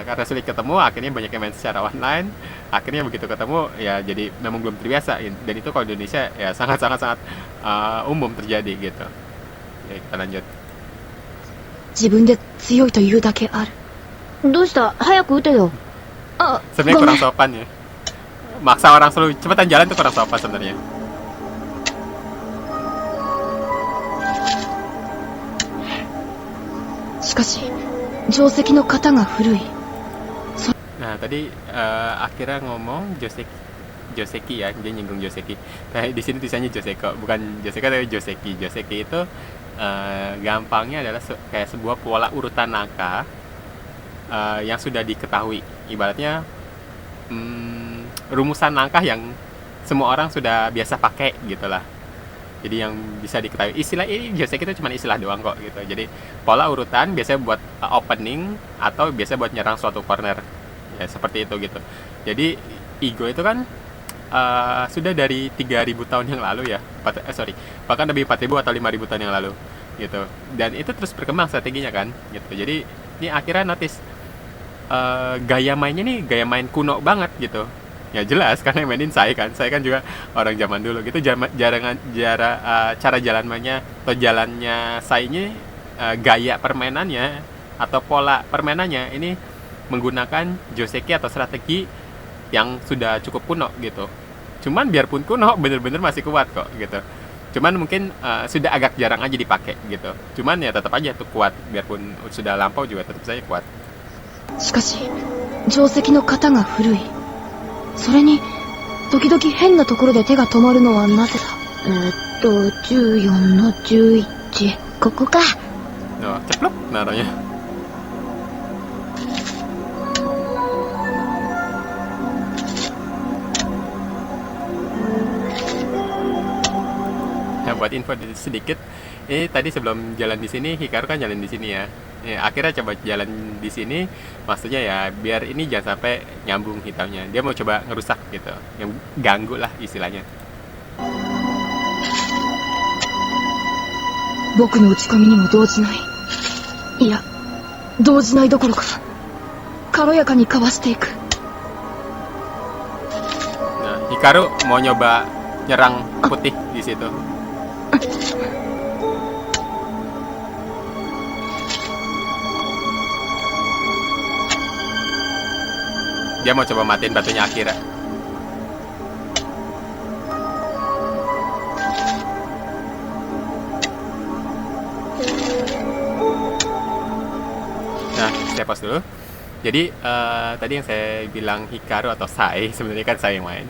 Karena sulit ketemu, akhirnya banyak yang main secara online. Akhirnya begitu ketemu ya jadi memang belum terbiasa, dan itu kalau di Indonesia ya sangat umum terjadi gitu. Ya, kita lanjut. 自分で強いというだけある。どうした早く打てよ。あ、 Sebenarnya ごめ kurang ん。 sopan ya. Maksa orang selalu cepetan jalan tuh kurang sopan sebenarnya. しかし、定石の型が古い。 Nah tadi Akira ngomong Joseki ya, dia nyinggung Joseki. Nah, di sini tulisannya Joseko, bukan Joseko tapi Joseki. Joseki itu gampangnya adalah kayak sebuah pola urutan angka yang sudah diketahui. Ibaratnya rumusan langkah yang semua orang sudah biasa pakai gitulah. Jadi yang bisa diketahui. Istilah ini Joseki itu cuma istilah doang kok gitu. Jadi pola urutan biasanya buat opening atau biasa buat nyerang suatu corner. Ya seperti itu gitu. Jadi Igo itu kan sudah dari 3.000 tahun yang lalu ya. Bahkan lebih 4.000 atau 5.000 tahun yang lalu gitu. Dan itu terus berkembang strateginya kan gitu. Jadi ini akhirnya notice gaya mainnya nih gaya main kuno banget gitu. Ya jelas karena yang mainin saya kan juga orang zaman dulu gitu. Cara jalan mainnya atau jalannya Sai-nya, gaya permainannya atau pola permainannya ini menggunakan Joseki atau strategi yang sudah cukup kuno gitu. Cuman biarpun kuno bener-bener masih kuat kok gitu. Cuman mungkin sudah agak jarang aja dipakai gitu. Cuman ya tetap aja tuh kuat, biarpun sudah lampau juga tetap saja kuat. しかし、定石の型が古い。それに、時々変なところで手が止まるのはなぜだ。14の11。ここか。 Oh, ceplok naruhnya. Nah, buat info sedikit, ini tadi sebelum jalan di sini Hikaru kan jalan di sini ya. Akhirnya coba jalan di sini, maksudnya ya biar ini jangan sampai nyambung hitamnya. Dia mau coba ngerusak gitu, yang ganggu lah istilahnya. 僕の打ち込みにも動じない。いや、動じないどころか、軽やかにかわしていく。 Nah, Hikaru mau nyoba nyerang putih di situ. Dia mau coba matiin batunya Akira. Nah, saya pause dulu. Jadi tadi yang saya bilang Hikaru atau Sai, sebenarnya kan saya yang main.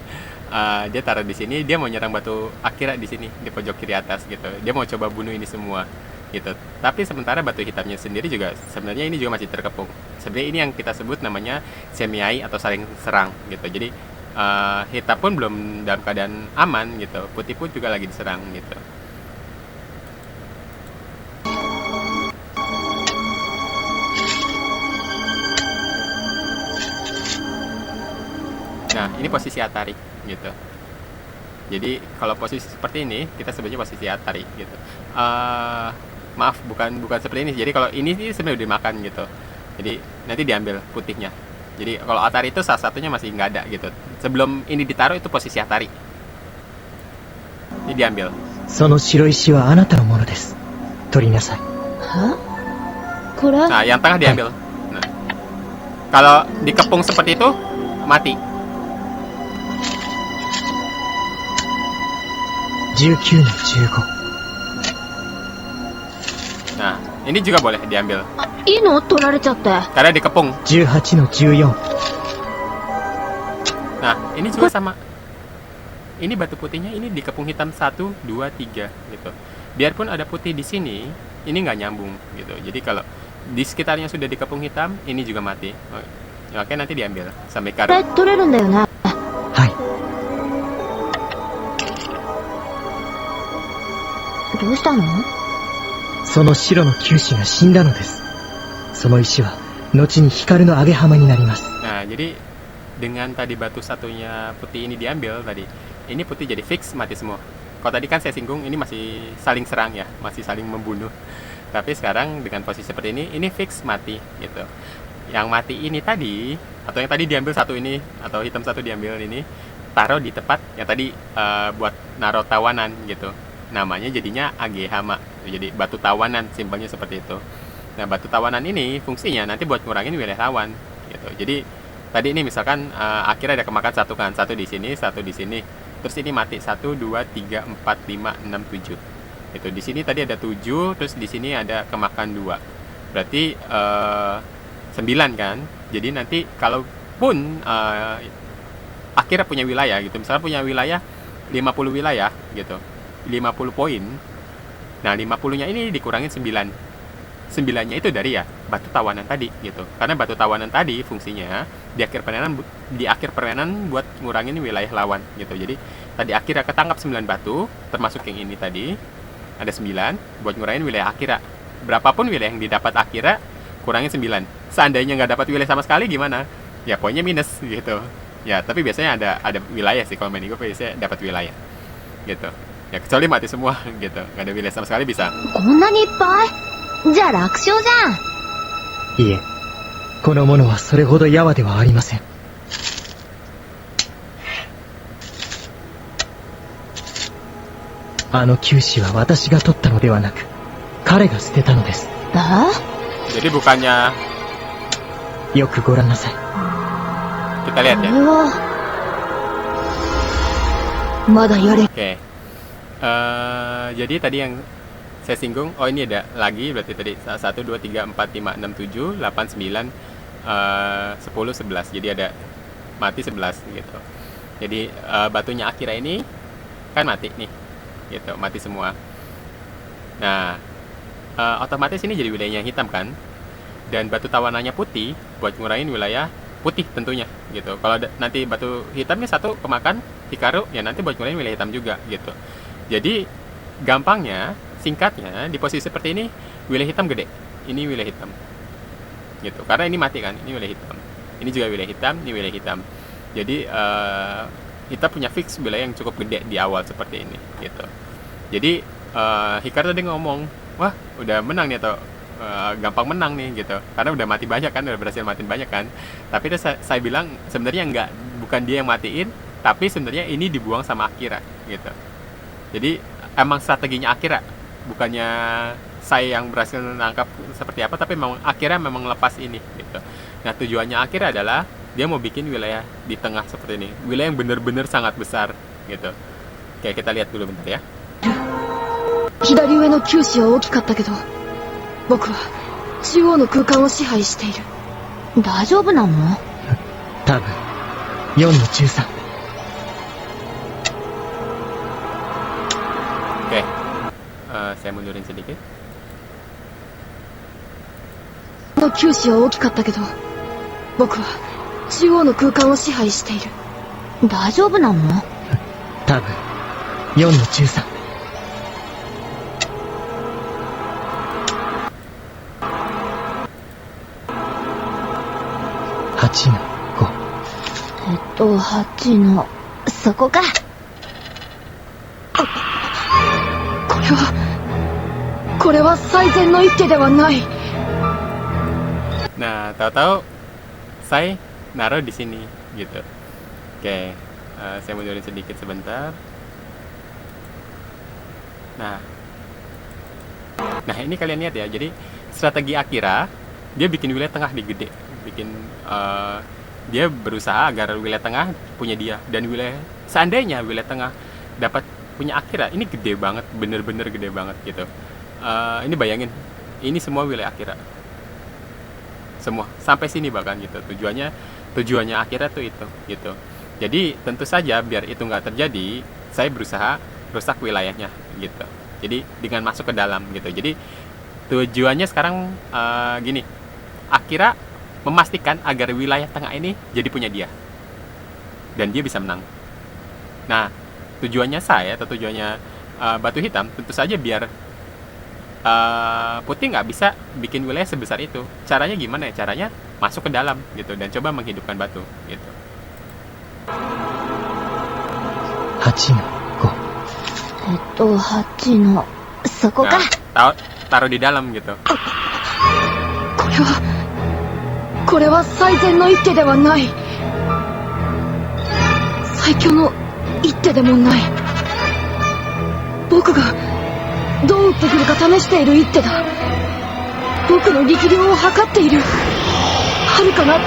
Dia taruh di sini, dia mau nyerang batu Akira di sini di pojok kiri atas gitu. Dia mau coba bunuh ini semua. gitu. Tapi sementara batu hitamnya sendiri juga sebenarnya ini juga masih terkepung. Sebenarnya ini yang kita sebut namanya semiai atau saling serang gitu. Jadi hitam pun belum dalam keadaan aman gitu, putih pun juga lagi diserang gitu. Nah, ini posisi Atari gitu. Jadi kalau posisi seperti ini kita sebutnya posisi Atari gitu. Maaf, bukan seperti ini. Jadi kalau ini sih sebenarnya udah dimakan gitu. Jadi nanti diambil putihnya. Jadi kalau Atari itu salah satunya masih nggak ada gitu. Sebelum ini ditaruh itu posisi Atari. Ini diambil. その白石はあなたのものです。取りなさい。これ Nah, yang tengah diambil. Nah, kalau dikepung seperti itu mati. 19の15。 Nah, ini juga boleh diambil いいの取られちゃって karena dikepung. 18の14。 Nah, ini juga sama. Ini batu putihnya ini dikepung hitam 1, 2, 3 gitu. Biarpun ada putih di sini, ini nggak nyambung gitu. Jadi kalau di sekitarnya sudah dikepung hitam, ini juga mati. Oke, nanti diambil sampai これ karung. 取れるんだよね。はい。どうしたの？その白の九死が死んだのです。その石は後に光の揚げ浜になります。 Nah, jadi dengan tadi batu satunya putih ini diambil tadi, ini putih jadi fix mati semua. Kalau tadi kan saya singgung ini masih saling serang ya, masih saling membunuh. Tapi sekarang dengan posisi seperti ini fix mati gitu. Yang mati ini tadi, atau yang tadi diambil satu ini, atau hitam satu diambil ini, taruh di tempat yang tadi buat naruh tawanan gitu. Namanya jadinya Agehama. Jadi batu tawanan, simpelnya seperti itu. Nah, batu tawanan ini fungsinya nanti buat ngurangin wilayah lawan gitu. Jadi tadi ini misalkan akhirnya ada kemakan satu kan, satu di sini, satu di sini. Terus ini mati 1, 2, 3, 4, 5, 6, 7. Itu di sini tadi ada 7, terus di sini ada kemakan 2. Berarti 9 kan. Jadi nanti kalaupun akhirnya punya wilayah gitu, misalnya punya wilayah 50 wilayah gitu. 50 poin. Nah, 50-nya ini dikurangin 9. 9-nya itu dari ya batu tawanan tadi gitu. Karena batu tawanan tadi fungsinya di akhir permainan buat ngurangin wilayah lawan gitu. Jadi tadi akhirnya ketangkap 9 batu, termasuk yang ini tadi ada 9 buat ngurangin wilayah akhirnya. Berapapun wilayah yang didapat akhirnya kurangin 9. Seandainya nggak dapat wilayah sama sekali gimana? Ya poinnya minus gitu. Ya, tapi biasanya ada wilayah sih kalau main gue biasanya dapat wilayah. Gitu. Ya kecuali mati semua gitu. Nggak ada wilayah sama sekali bisa. こんなにいっぱい。じゃあ楽勝じゃん。いえ、このものはそれほどやわではありません。あの九死は私が取ったのではなく、彼が捨てたのです。Jadi bukannya よくご覧なさい。 kita lihat こ ya. れはまだやれ。 Oke. Jadi tadi yang saya singgung, oh ini ada lagi berarti tadi 1, 2, 3, 4, 5, 6, 7, 8, 9, 10, 11. Jadi ada mati 11 gitu. Jadi batunya Akira ini kan mati nih gitu, mati semua. Nah, otomatis ini jadi wilayahnya hitam kan, dan batu tawanannya putih buat ngurangin wilayah putih tentunya gitu. Kalau nanti batu hitamnya satu kemakan Hikaru, ya nanti buat ngurangin wilayah hitam juga gitu. Jadi gampangnya, singkatnya di posisi seperti ini wilayah hitam gede, ini wilayah hitam gitu, karena ini mati kan, ini wilayah hitam, ini juga wilayah hitam, ini wilayah hitam. Jadi kita punya fix wilayah yang cukup gede di awal seperti ini gitu. Jadi Hikaru tadi ngomong, wah udah menang nih atau gampang menang nih gitu, karena udah mati banyak kan, udah berhasil matiin banyak kan. Tapi saya bilang sebenarnya bukan dia yang matiin, tapi sebenarnya ini dibuang sama Akira gitu. Jadi emang strateginya Akira, bukannya saya yang berhasil menangkap seperti apa, tapi memang Akira memang lepas ini gitu. Nah, tujuannya Akira adalah dia mau bikin wilayah di tengah seperti ini, wilayah yang benar-benar sangat besar gitu. Oke, kita lihat dulu bentar ya. 左上の九死は大きかったけど、僕は中央の空間を支配している。大丈夫なの？多分4の13。 Oke, saya mundurin sedikit. の球種は大きかったけど、僕は中央の空間を支配している。大丈夫なの？多分4の13。8の5。8の、そこか。これは最善の一手ではない。 Nah, tahu-tahu saya naruh di sini gitu. Oke, saya mundurin sedikit sebentar. Nah, ini kalian lihat ya. Jadi strategi Akira, dia bikin wilayah tengah digede, dia berusaha agar wilayah tengah punya dia, dan seandainya wilayah tengah dapat punya Akira, ini gede banget, bener-bener gede banget gitu. Ini bayangin, ini semua wilayah Akira, semua sampai sini bahkan gitu. Tujuannya Akira tuh itu gitu. Jadi tentu saja biar itu nggak terjadi, saya berusaha rusak wilayahnya gitu. Jadi dengan masuk ke dalam gitu. Jadi tujuannya sekarang gini, Akira memastikan agar wilayah tengah ini jadi punya dia, dan dia bisa menang. Nah, tujuannya saya atau tujuannya Batu Hitam tentu saja biar Putih nggak bisa bikin wilayah sebesar itu. Caranya gimana ya? Caranya masuk ke dalam gitu dan coba menghidupkan batu gitu. 8の5。8の、そこか。 Taruh di dalam gitu. これは最善の一手ではない。最強の一手でもない。僕がどう打ってくるか試している一手だ。僕の力量を測っている。遥かな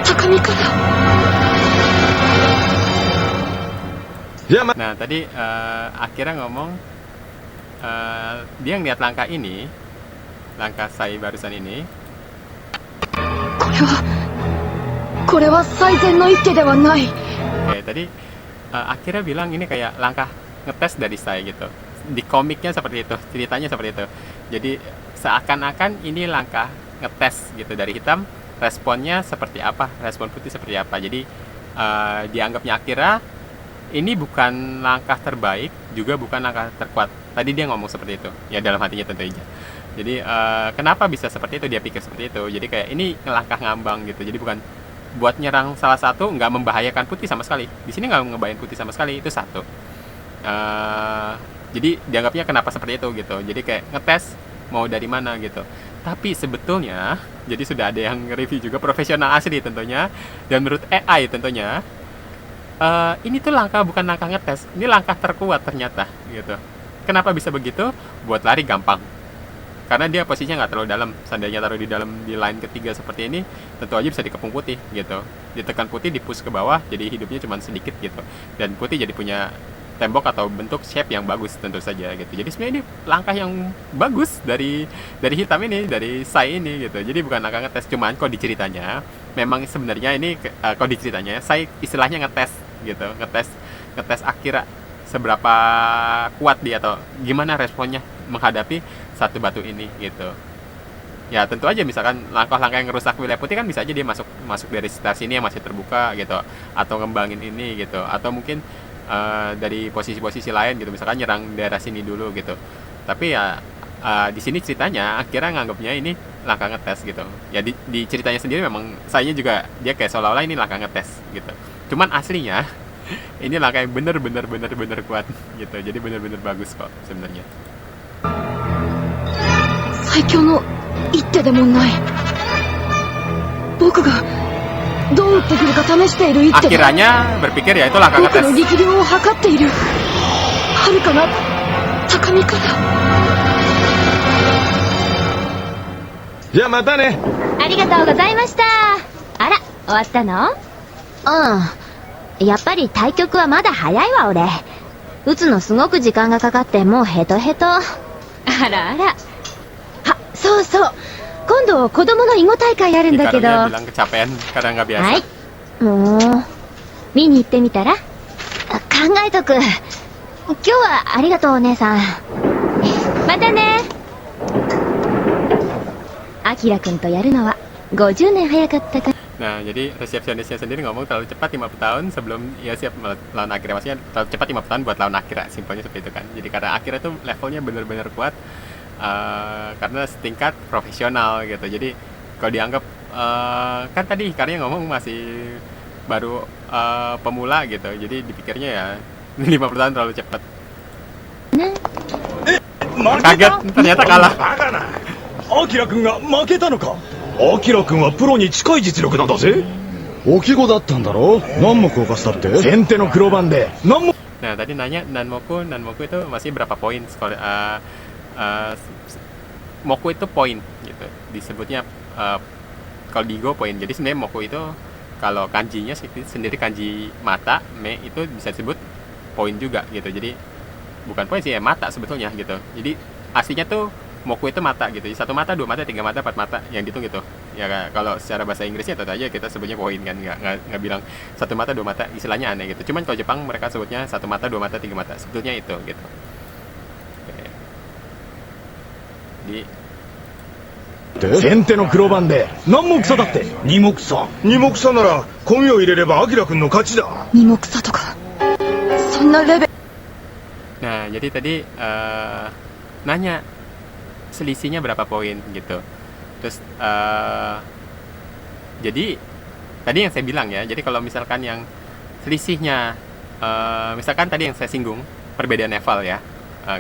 高み方。 Nah, tadi Akira ngomong dia ngeliat langkah ini, langkah saya barusan ini. これは最善の一手ではない。 Oke, tadi Akira bilang ini kayak langkah ngetes dari saya gitu. Di komiknya seperti itu, ceritanya seperti itu. Jadi seakan-akan ini langkah ngetes gitu dari Hitam, responnya seperti apa, respon Putih seperti apa. Jadi dianggapnya Akira ini bukan langkah terbaik, juga bukan langkah terkuat. Tadi dia ngomong seperti itu, ya dalam hatinya tentu aja. Jadi kenapa bisa seperti itu, dia pikir seperti itu. Jadi kayak ini langkah ngambang gitu. Jadi bukan buat nyerang salah satu, nggak membahayakan Putih sama sekali. Di sini nggak ngebahayain Putih sama sekali, itu satu. Jadi dianggapnya kenapa seperti itu gitu. Jadi kayak ngetes mau dari mana gitu. Tapi sebetulnya, jadi sudah ada yang review juga, profesional asli tentunya, dan menurut AI tentunya, ini tuh bukan langkah ngetes, ini langkah terkuat ternyata gitu. Kenapa bisa begitu? Buat lari gampang, karena dia posisinya nggak terlalu dalam. Seandainya taruh di dalam di line ketiga seperti ini, tentu aja bisa dikepung Putih gitu. Ditekan Putih, dipush ke bawah, jadi hidupnya cuma sedikit gitu, dan Putih jadi punya tembok atau bentuk shape yang bagus tentu saja gitu. Jadi sebenarnya ini langkah yang bagus dari Hitam ini, dari Sai ini gitu. Jadi bukan langkah ngetes, cuman kok diceritanya memang sebenarnya ini kok diceritanya Sai istilahnya ngetes gitu, ngetes Akira seberapa kuat dia atau gimana responnya menghadapi satu batu ini gitu. Ya tentu aja misalkan langkah-langkah yang ngerusak wilayah Putih kan bisa aja dia masuk dari sekitar sini yang masih terbuka gitu, atau ngembangin ini gitu, atau mungkin dari posisi-posisi lain gitu, misalkan nyerang daerah sini dulu gitu. Tapi ya di sini ceritanya Akira nganggapnya ini langkah ngetes gitu. Ya di ceritanya sendiri memang sayanya juga dia kayak seolah-olah ini langkah ngetes gitu. Cuman aslinya ini langkah yang bener-bener kuat gitu. Jadi bener-bener bagus kok sebenarnya. 最強の一手でもない。僕がどう打ってくるか試している一手だ。 Akiranya berpikir ya itu langkah 僕 ngetes. の力量を測っている。遥かな高み方。じゃあまたね。ありがとうございました。あら、終わったの？うん。やっぱり対局はまだ早いわ、俺。打つのすごく時間がかかってもうヘトヘト。あらあら。あ、そうそう。今度子供の囲碁大会あるんだけど。 Ikaranya bilang kecapean karena nggak biasa. はい。もう、見に行ってみたら？考えとく。今日はありがとう、お姉さん。またね。アキラくんとやるのは50年早かったか。 Nah, jadi resepsionisnya sendiri ngomong terlalu cepat 50 tahun sebelum ia siap lawan Akira. Maksudnya terlalu cepat 50 tahun buat lawan Akira, simpelnya seperti itu kan. Jadi karena Akira itu levelnya benar-benar kuat, karena setingkat profesional gitu. Jadi kalau dianggap kan tadi Hikaru ngomong masih baru pemula gitu. Jadi dipikirnya ya 50 tahun terlalu cepat. Kaget, ternyata kalah. バカな。アキラ君が負けたのか。アキラ君はプロに近い実力なんだぜ。置き子だったんだろ。何目犯したって。先手の黒番で何目。 Nah, tadi nanya Nanmoku itu masih berapa poin skor? Moku itu poin gitu. Disebutnya kalau di Go poin. Jadi sebenarnya Moku itu kalau kanjinya sendiri kanji mata, me itu bisa disebut poin juga gitu. Jadi bukan poin sih ya, mata sebetulnya gitu. Jadi aslinya tuh Moku itu mata gitu. 1 mata, 2 mata, 3 mata, 4 mata yang dihitung gitu. Ya kalau secara bahasa Inggrisnya tentu aja kita sebutnya poin kan, nggak bilang 1 mata, 2 mata, istilahnya aneh gitu. Cuman kalau Jepang mereka sebutnya 1 mata, 2 mata, 3 mata. Sebetulnya itu gitu. Oke. Di 先手の黒番で何目差だって。2目差。2目差なら込みを入れればアキラ君の勝ちだ。2目差とかそんなレベル。 Nah, jadi tadi nanya selisihnya berapa poin gitu. Terus jadi tadi yang saya bilang ya, jadi kalau misalkan yang selisihnya misalkan tadi yang saya singgung perbedaan level ya,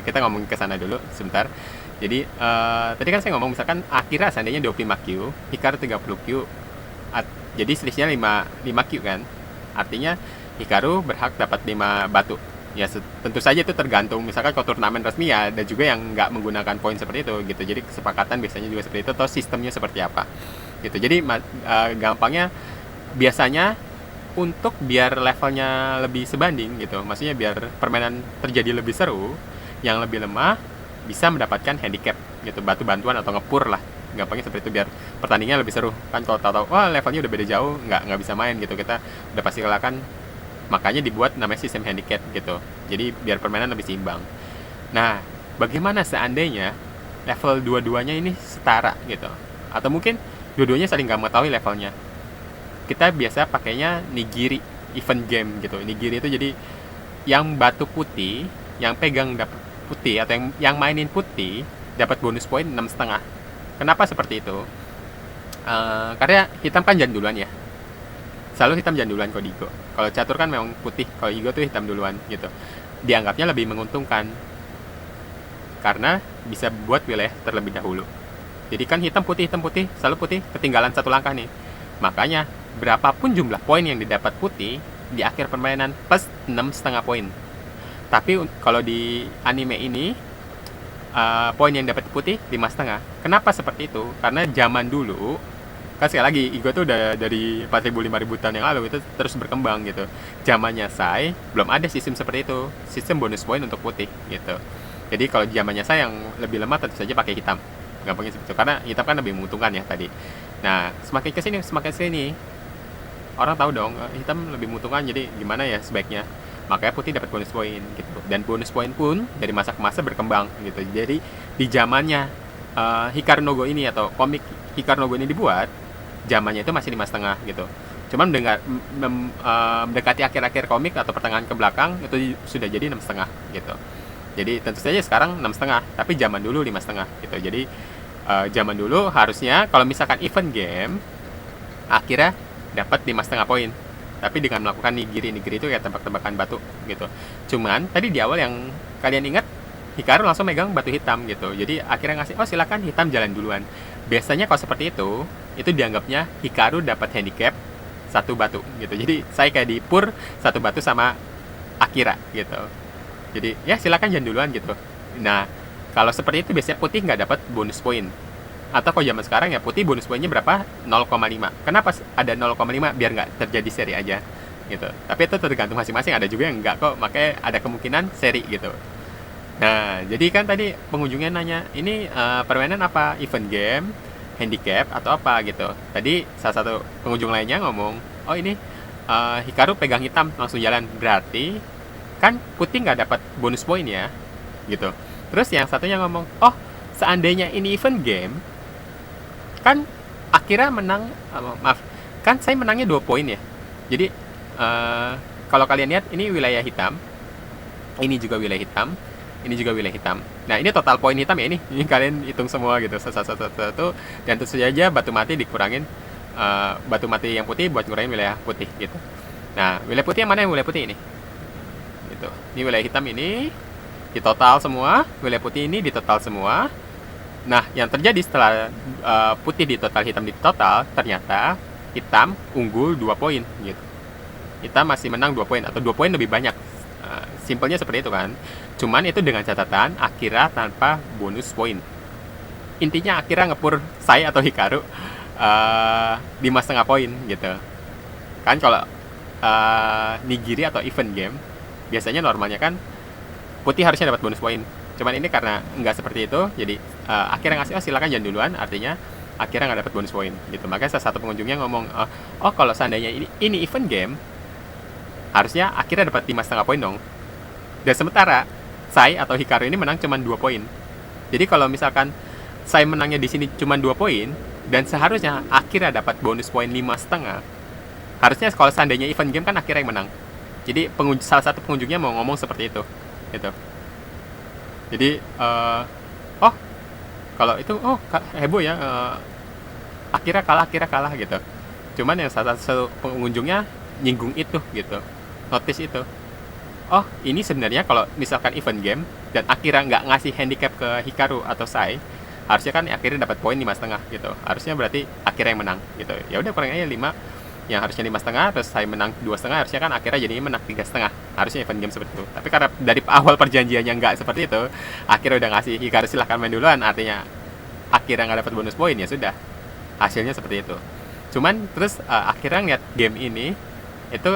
kita ngomongin ke sana dulu sebentar. Jadi tadi kan saya ngomong misalkan Akira seandainya 25Q, Hikaru 30Q, jadi selisihnya 5Q kan, artinya Hikaru berhak dapat 5 batu. Ya tentu saja itu tergantung, misalkan kalau turnamen resmi ya ada juga yang nggak menggunakan poin seperti itu gitu. Jadi kesepakatan biasanya juga seperti itu, atau sistemnya seperti apa gitu. Jadi gampangnya biasanya untuk biar levelnya lebih sebanding gitu, maksudnya biar permainan terjadi lebih seru, yang lebih lemah bisa mendapatkan handicap gitu, batu bantuan atau ngepur lah, gampangnya seperti itu, biar pertandingannya lebih seru kan. Kalau tahu wah levelnya udah beda jauh, nggak bisa main gitu, kita udah pasti kalahkan. Makanya dibuat namanya sistem handicap gitu. Jadi biar permainan lebih seimbang. Nah, bagaimana seandainya level dua-duanya ini setara gitu? Atau mungkin dua-duanya saling nggak mengetahui levelnya. Kita biasa pakainya nigiri event game gitu. Nigiri itu jadi yang batu putih, yang pegang dapat putih, atau yang mainin putih dapat bonus poin 6,5. Kenapa seperti itu? Karena hitam kan jangan duluan ya. Selalu hitam jangan duluan kalau di Go. Kalau catur kan memang putih, kalau Igo tuh hitam duluan gitu. Dianggapnya lebih menguntungkan karena bisa buat wilayah terlebih dahulu. Jadi kan hitam putih selalu putih, ketinggalan 1 langkah nih. Makanya berapapun jumlah poin yang didapat putih di akhir permainan plus 6,5 poin. Tapi kalau di anime ini poin yang dapat putih 5,5. Kenapa seperti itu? Karena zaman dulu kan sekali lagi Igo tuh udah dari 4.000-5.000 tahun yang lalu itu terus berkembang gitu. Zamannya Sai belum ada sistem seperti itu, sistem bonus poin untuk putih gitu. Jadi kalau zamannya Sai yang lebih lemah tentu saja pakai hitam, gampangnya seperti itu, karena hitam kan lebih menguntungkan ya tadi. Nah semakin kesini orang tahu dong hitam lebih menguntungkan, jadi gimana ya sebaiknya, makanya putih dapat bonus poin gitu. Dan bonus poin pun dari masa ke masa berkembang gitu. Jadi di zamannya Hikaru no Go ini atau komik Hikaru no Go ini dibuat, zamannya itu masih 5,5 gitu. Cuman mendekati akhir-akhir komik atau pertengahan ke belakang itu sudah jadi 6,5 gitu. Jadi tentu saja sekarang 6,5, tapi zaman dulu 5,5 gitu. Jadi zaman dulu harusnya kalau misalkan event game akhirnya dapat 5,5 poin. Tapi dengan melakukan nigiri itu ya tembak-tembakan batu gitu. Cuman tadi di awal yang kalian ingat, Hikaru langsung megang batu hitam gitu. Jadi akhirnya ngasih, oh silakan hitam jalan duluan. Biasanya kalau seperti itu dianggapnya Hikaru dapat handicap 1 batu gitu. Jadi saya kayak di pur 1 batu sama Akira gitu. Jadi ya silakan jalan duluan gitu. Nah kalau seperti itu biasanya putih nggak dapat bonus poin. Atau kalau zaman sekarang ya putih bonus poinnya berapa? 0,5. Kenapa ada 0,5? Biar nggak terjadi seri aja gitu. Tapi itu tergantung masing-masing, ada juga yang nggak kok, makanya ada kemungkinan seri gitu. Nah, jadi kan tadi pengunjungnya nanya, ini permainan apa? Event game, handicap, atau apa gitu. Tadi salah satu pengunjung lainnya ngomong, oh ini Hikaru pegang hitam langsung jalan. Berarti kan putih nggak dapat bonus poin ya gitu. Terus yang satunya ngomong, oh seandainya ini event game, kan Akira menang, maaf, kan saya menangnya 2 poin ya. Jadi kalau kalian lihat ini wilayah hitam, ini juga wilayah hitam, ini juga wilayah hitam. Nah ini total poin hitam ya, ini kalian hitung semua gitu, satu, dan tentu saja batu mati dikurangin, batu mati yang putih buat ngurangin wilayah putih gitu. Nah wilayah putih yang mana? Yang wilayah putih ini gitu. Ini wilayah hitam ini di total semua, wilayah putih ini di total semua. Nah yang terjadi setelah putih di total, hitam di total, ternyata hitam unggul 2 poin gitu. Hitam masih menang 2 poin atau 2 poin lebih banyak. Simpelnya seperti itu kan. Cuman itu dengan catatan Akira tanpa bonus poin. Intinya Akira ngepur Sai atau Hikaru 5,5 poin gitu. Kan kalau nigiri atau event game biasanya normalnya kan putih harusnya dapat bonus poin. Cuman ini karena nggak seperti itu, jadi Akira ngasih silakan jangan duluan, artinya Akira nggak dapat bonus poin gitu. Makanya salah satu pengunjungnya ngomong, oh kalau seandainya ini event game, harusnya Akira dapat 5,5 poin dong. Dan sementara Sai atau Hikaru ini menang cuma 2 poin. Jadi kalau misalkan Sai menangnya di sini cuma 2 poin, dan seharusnya Akira dapat bonus poin 5,5. Harusnya kalau seandainya event game kan Akira yang menang. Jadi salah satu pengunjungnya mau ngomong seperti itu gitu. Jadi kalau itu heboh ya, Akira kalah gitu. Cuman yang salah satu pengunjungnya nyinggung itu gitu, notice itu. Oh ini sebenarnya kalau misalkan event game dan Akira nggak ngasih handicap ke Hikaru atau Sai, harusnya kan Akira dapat poin 5,5 gitu. Harusnya berarti Akira yang menang gitu. Ya udah kurang aja 5, yang harusnya 5,5 terus Sai menang 2,5, harusnya kan Akira jadinya menang 3,5. Harusnya event game seperti itu. Tapi karena dari awal perjanjiannya nggak seperti itu, Akira udah ngasih Hikaru silahkan main duluan, artinya Akira nggak dapat bonus poin, ya sudah. Hasilnya seperti itu. Cuman terus Akira ngeliat game ini itu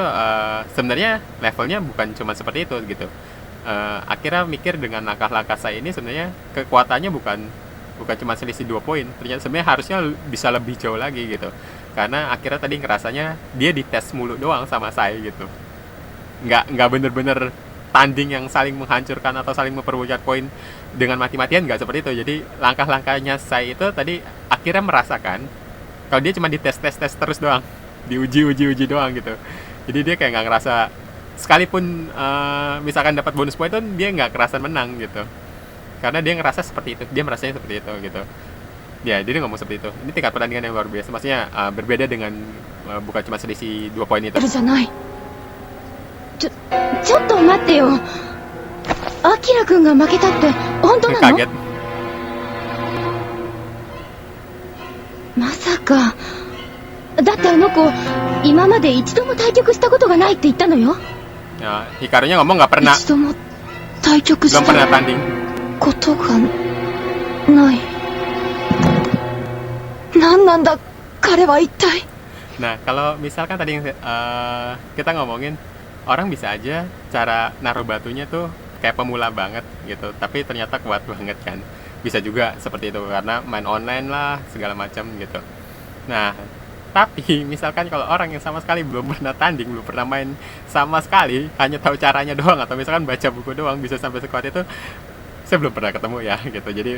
sebenarnya levelnya bukan cuma seperti itu gitu. Akira mikir dengan langkah-langkah Sai ini sebenarnya kekuatannya bukan cuma selisih 2 poin. Ternyata sebenarnya harusnya bisa lebih jauh lagi gitu. Karena Akira tadi ngerasanya dia dites mulu doang sama Sai gitu. Nggak bener-bener tanding yang saling menghancurkan atau saling memperbujak poin dengan mati-matian, nggak seperti itu. Jadi langkah-langkahnya Sai itu tadi Akira merasakan kalau dia cuma dites terus doang, diuji doang gitu. Jadi dia kayak nggak ngerasa, sekalipun misalkan dapat bonus poin tuh dia nggak kerasan menang gitu, karena dia ngerasa seperti itu, dia merasanya seperti itu gitu. Ya dia ngomong seperti itu. Ini tingkat pertandingan yang luar biasa, maksudnya berbeda dengan bukan cuma selisih 2 poin itu. ちょっと待ってよ。アキラくんが負けたって本当なの？ Kaget. まさか。だってあの子今まで一度も対局したことがないって言ったのよ。 Ya, Hikarunya ngomong nggak pernah, 一度も対局し belum た pernah tanding. ことがない。何なんだ彼は一体。 Nah, kalau misalkan tadi kita ngomongin orang bisa aja cara naruh batunya tuh kayak pemula banget gitu, tapi ternyata kuat banget kan. Bisa juga seperti itu karena main online lah segala macam gitu. Nah, tapi misalkan kalau orang yang sama sekali belum pernah tanding, belum pernah main sama sekali, hanya tahu caranya doang atau misalkan baca buku doang bisa sampai sekuat itu, saya belum pernah ketemu ya gitu. Jadi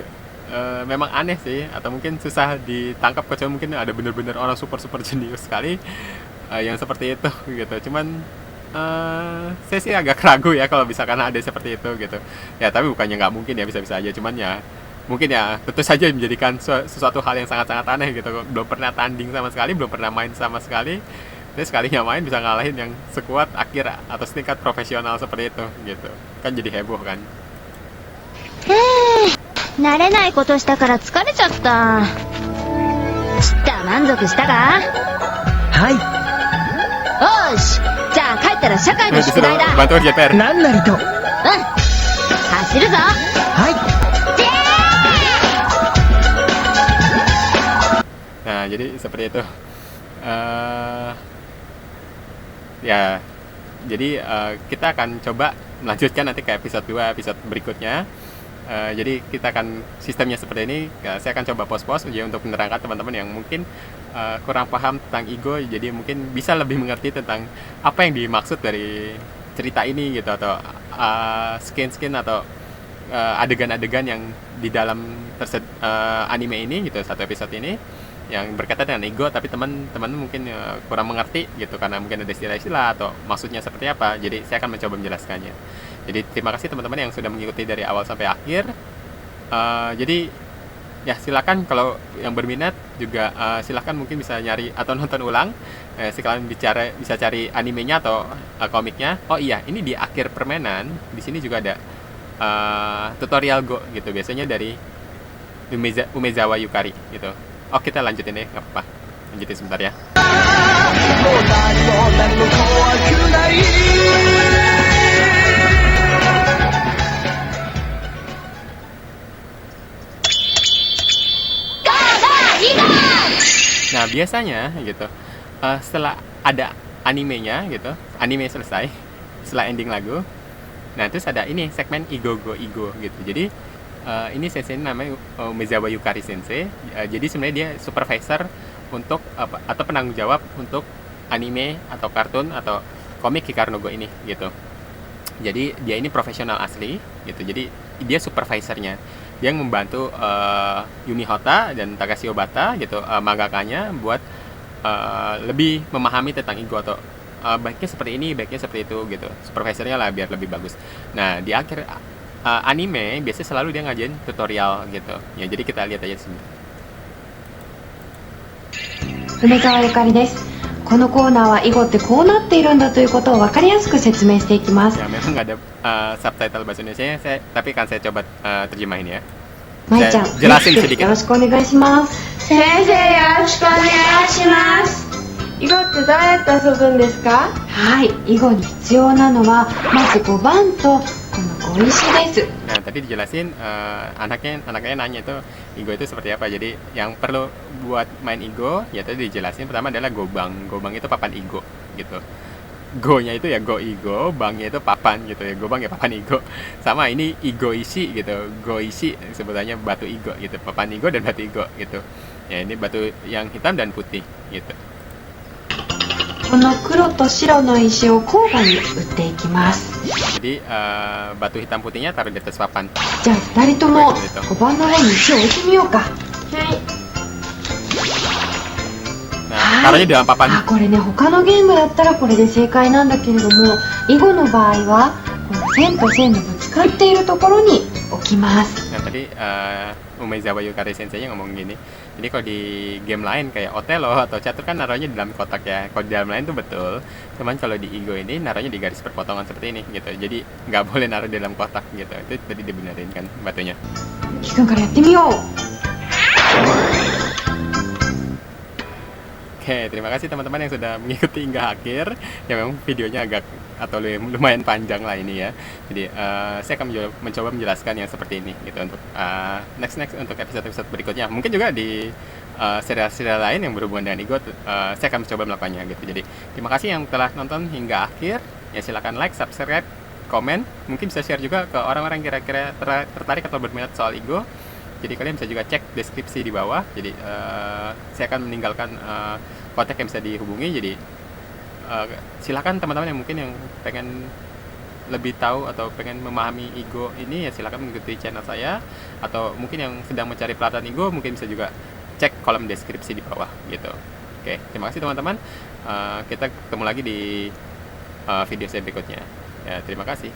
memang aneh sih, atau mungkin susah ditangkap, kecuali mungkin ada bener-bener orang super jenius sekali yang seperti itu gitu. Cuman saya sih agak ragu ya kalau misalkan ada seperti itu gitu ya, tapi bukannya nggak mungkin ya, bisa-bisa aja. Cuman ya mungkin ya tentu saja menjadikan sesuatu hal yang sangat-sangat aneh gitu. Belum pernah tanding sama sekali, belum pernah main sama sekali, dan sekalinya main bisa ngalahin yang sekuat Akira atau setingkat profesional seperti itu gitu kan, jadi heboh kan. 慣れないことしたから疲れちゃった。ちった満足したか？はい。よし、じゃあ帰ったら社会の宿題だ。 Bantu kerja PR. 何なりと。走るぞ。はい。 Nah, jadi seperti itu. Ya, jadi kita akan coba melanjutkan nanti ke episode 2, episode berikutnya. Jadi kita akan sistemnya seperti ini. Saya akan coba pos-pos ya untuk menerangkan teman-teman yang mungkin kurang paham tentang Igo, jadi mungkin bisa lebih mengerti tentang apa yang dimaksud dari cerita ini gitu, atau skin atau adegan-adegan yang di dalam anime ini gitu, satu episode ini yang berkaitan dengan ego, tapi teman-teman mungkin kurang mengerti gitu karena mungkin ada istilah-istilah atau maksudnya seperti apa. Jadi saya akan mencoba menjelaskannya. Jadi terima kasih teman-teman yang sudah mengikuti dari awal sampai akhir. Jadi ya silakan kalau yang berminat juga silakan mungkin bisa nyari atau nonton ulang. Sekalian bisa cari animenya atau komiknya. Oh iya, ini di akhir permainan di sini juga ada tutorial Go gitu. Biasanya dari Umezawa Yukari gitu. Oh, kita lanjutin deh, nggak apa-apa. Lanjutin sebentar ya. Nah, biasanya gitu, setelah ada animenya gitu, anime selesai, setelah ending lagu, nah terus ada ini segmen Igo Go Igo gitu. Jadi ini sensei namanya Umezawa Yukari sensei. Jadi sebenarnya dia supervisor untuk atau penanggung jawab untuk anime atau kartun atau komik Hikaru no Go ini gitu. Jadi dia ini profesional asli gitu. Jadi dia supervisornya. Dia yang membantu Yumi Hotta dan Takashi Obata gitu, mangakanya buat lebih memahami tentang Igo atau baiknya seperti ini, baiknya seperti itu gitu. Supervisornya lah biar lebih bagus. Nah, di akhir anime biasanya selalu dia ngajarin tutorial gitu. Ya, jadi kita lihat aja di sini. 梅沢ゆかりです。このコーナーは囲碁ってこうなっているんだということを分かりやすく説明していきます。 Ya, memang nggak ada subtitle bahasa Indonesia, tapi kan saya coba terjemahin ya. まいちゃん、 jelasin sedikit. よろしくお願いします。先生、よろしくお願いします。囲碁ってどうやって遊ぶんですか？はい、囲碁に必要なのはまず5番とこの碁石です。 Nah, tadi dijelasin anaknya nanya itu Igo itu seperti apa. Jadi yang perlu buat main Igo ya tadi dijelasin, pertama adalah gobang. Gobang itu papan Igo gitu. Go-nya itu ya Go Igo, bangnya itu papan gitu ya. Gobang ya papan Igo. Sama ini Igo isi gitu. Go isi sebutannya batu Igo gitu. Papan Igo dan batu Igo gitu. Ya, ini batu yang hitam dan putih gitu. この黒と白の石を交互に打っていきます。 Jadi batu hitam putihnya taruh di atas papan. じゃあ2人とも5番の上に石を置いてみようか。はい。 Nah, taruhnya di dalam papan. これね、他のゲームだったらこれで正解なんだけれども、囲碁の場合はこの線と線のぶつかっているところに置きます。 Nah, tadi Umezawa Yukari sensei ngomong gini. Jadi kalau di game lain kayak Othello atau catur kan naruhnya di dalam kotak ya. Kalau di dalam lain tuh betul. Cuman kalau di Igo ini naruhnya di garis perpotongan seperti ini gitu. Jadi nggak boleh naruh di dalam kotak gitu. Itu tadi dibenerin kan batunya. キくんからやってみよう。 Oke, terima kasih teman-teman yang sudah mengikuti hingga akhir. Ya memang videonya agak atau lumayan panjang lah ini ya. Jadi saya akan mencoba menjelaskan yang seperti ini gitu untuk next untuk episode berikutnya. Mungkin juga di serial-serial lain yang berhubungan dengan Igo, saya akan mencoba melakukannya gitu. Jadi terima kasih yang telah nonton hingga akhir. Ya silakan like, subscribe, komen. Mungkin bisa share juga ke orang-orang yang kira-kira tertarik atau berminat soal Igo. Jadi kalian bisa juga cek deskripsi di bawah. Jadi saya akan meninggalkan kontak yang bisa dihubungi. Jadi silakan teman-teman yang mungkin yang pengen lebih tahu atau pengen memahami Igo ini ya silakan mengikuti channel saya, atau mungkin yang sedang mencari pelatihan Igo mungkin bisa juga cek kolom deskripsi di bawah gitu. Oke, terima kasih teman-teman. Kita ketemu lagi di video saya berikutnya. Ya, terima kasih.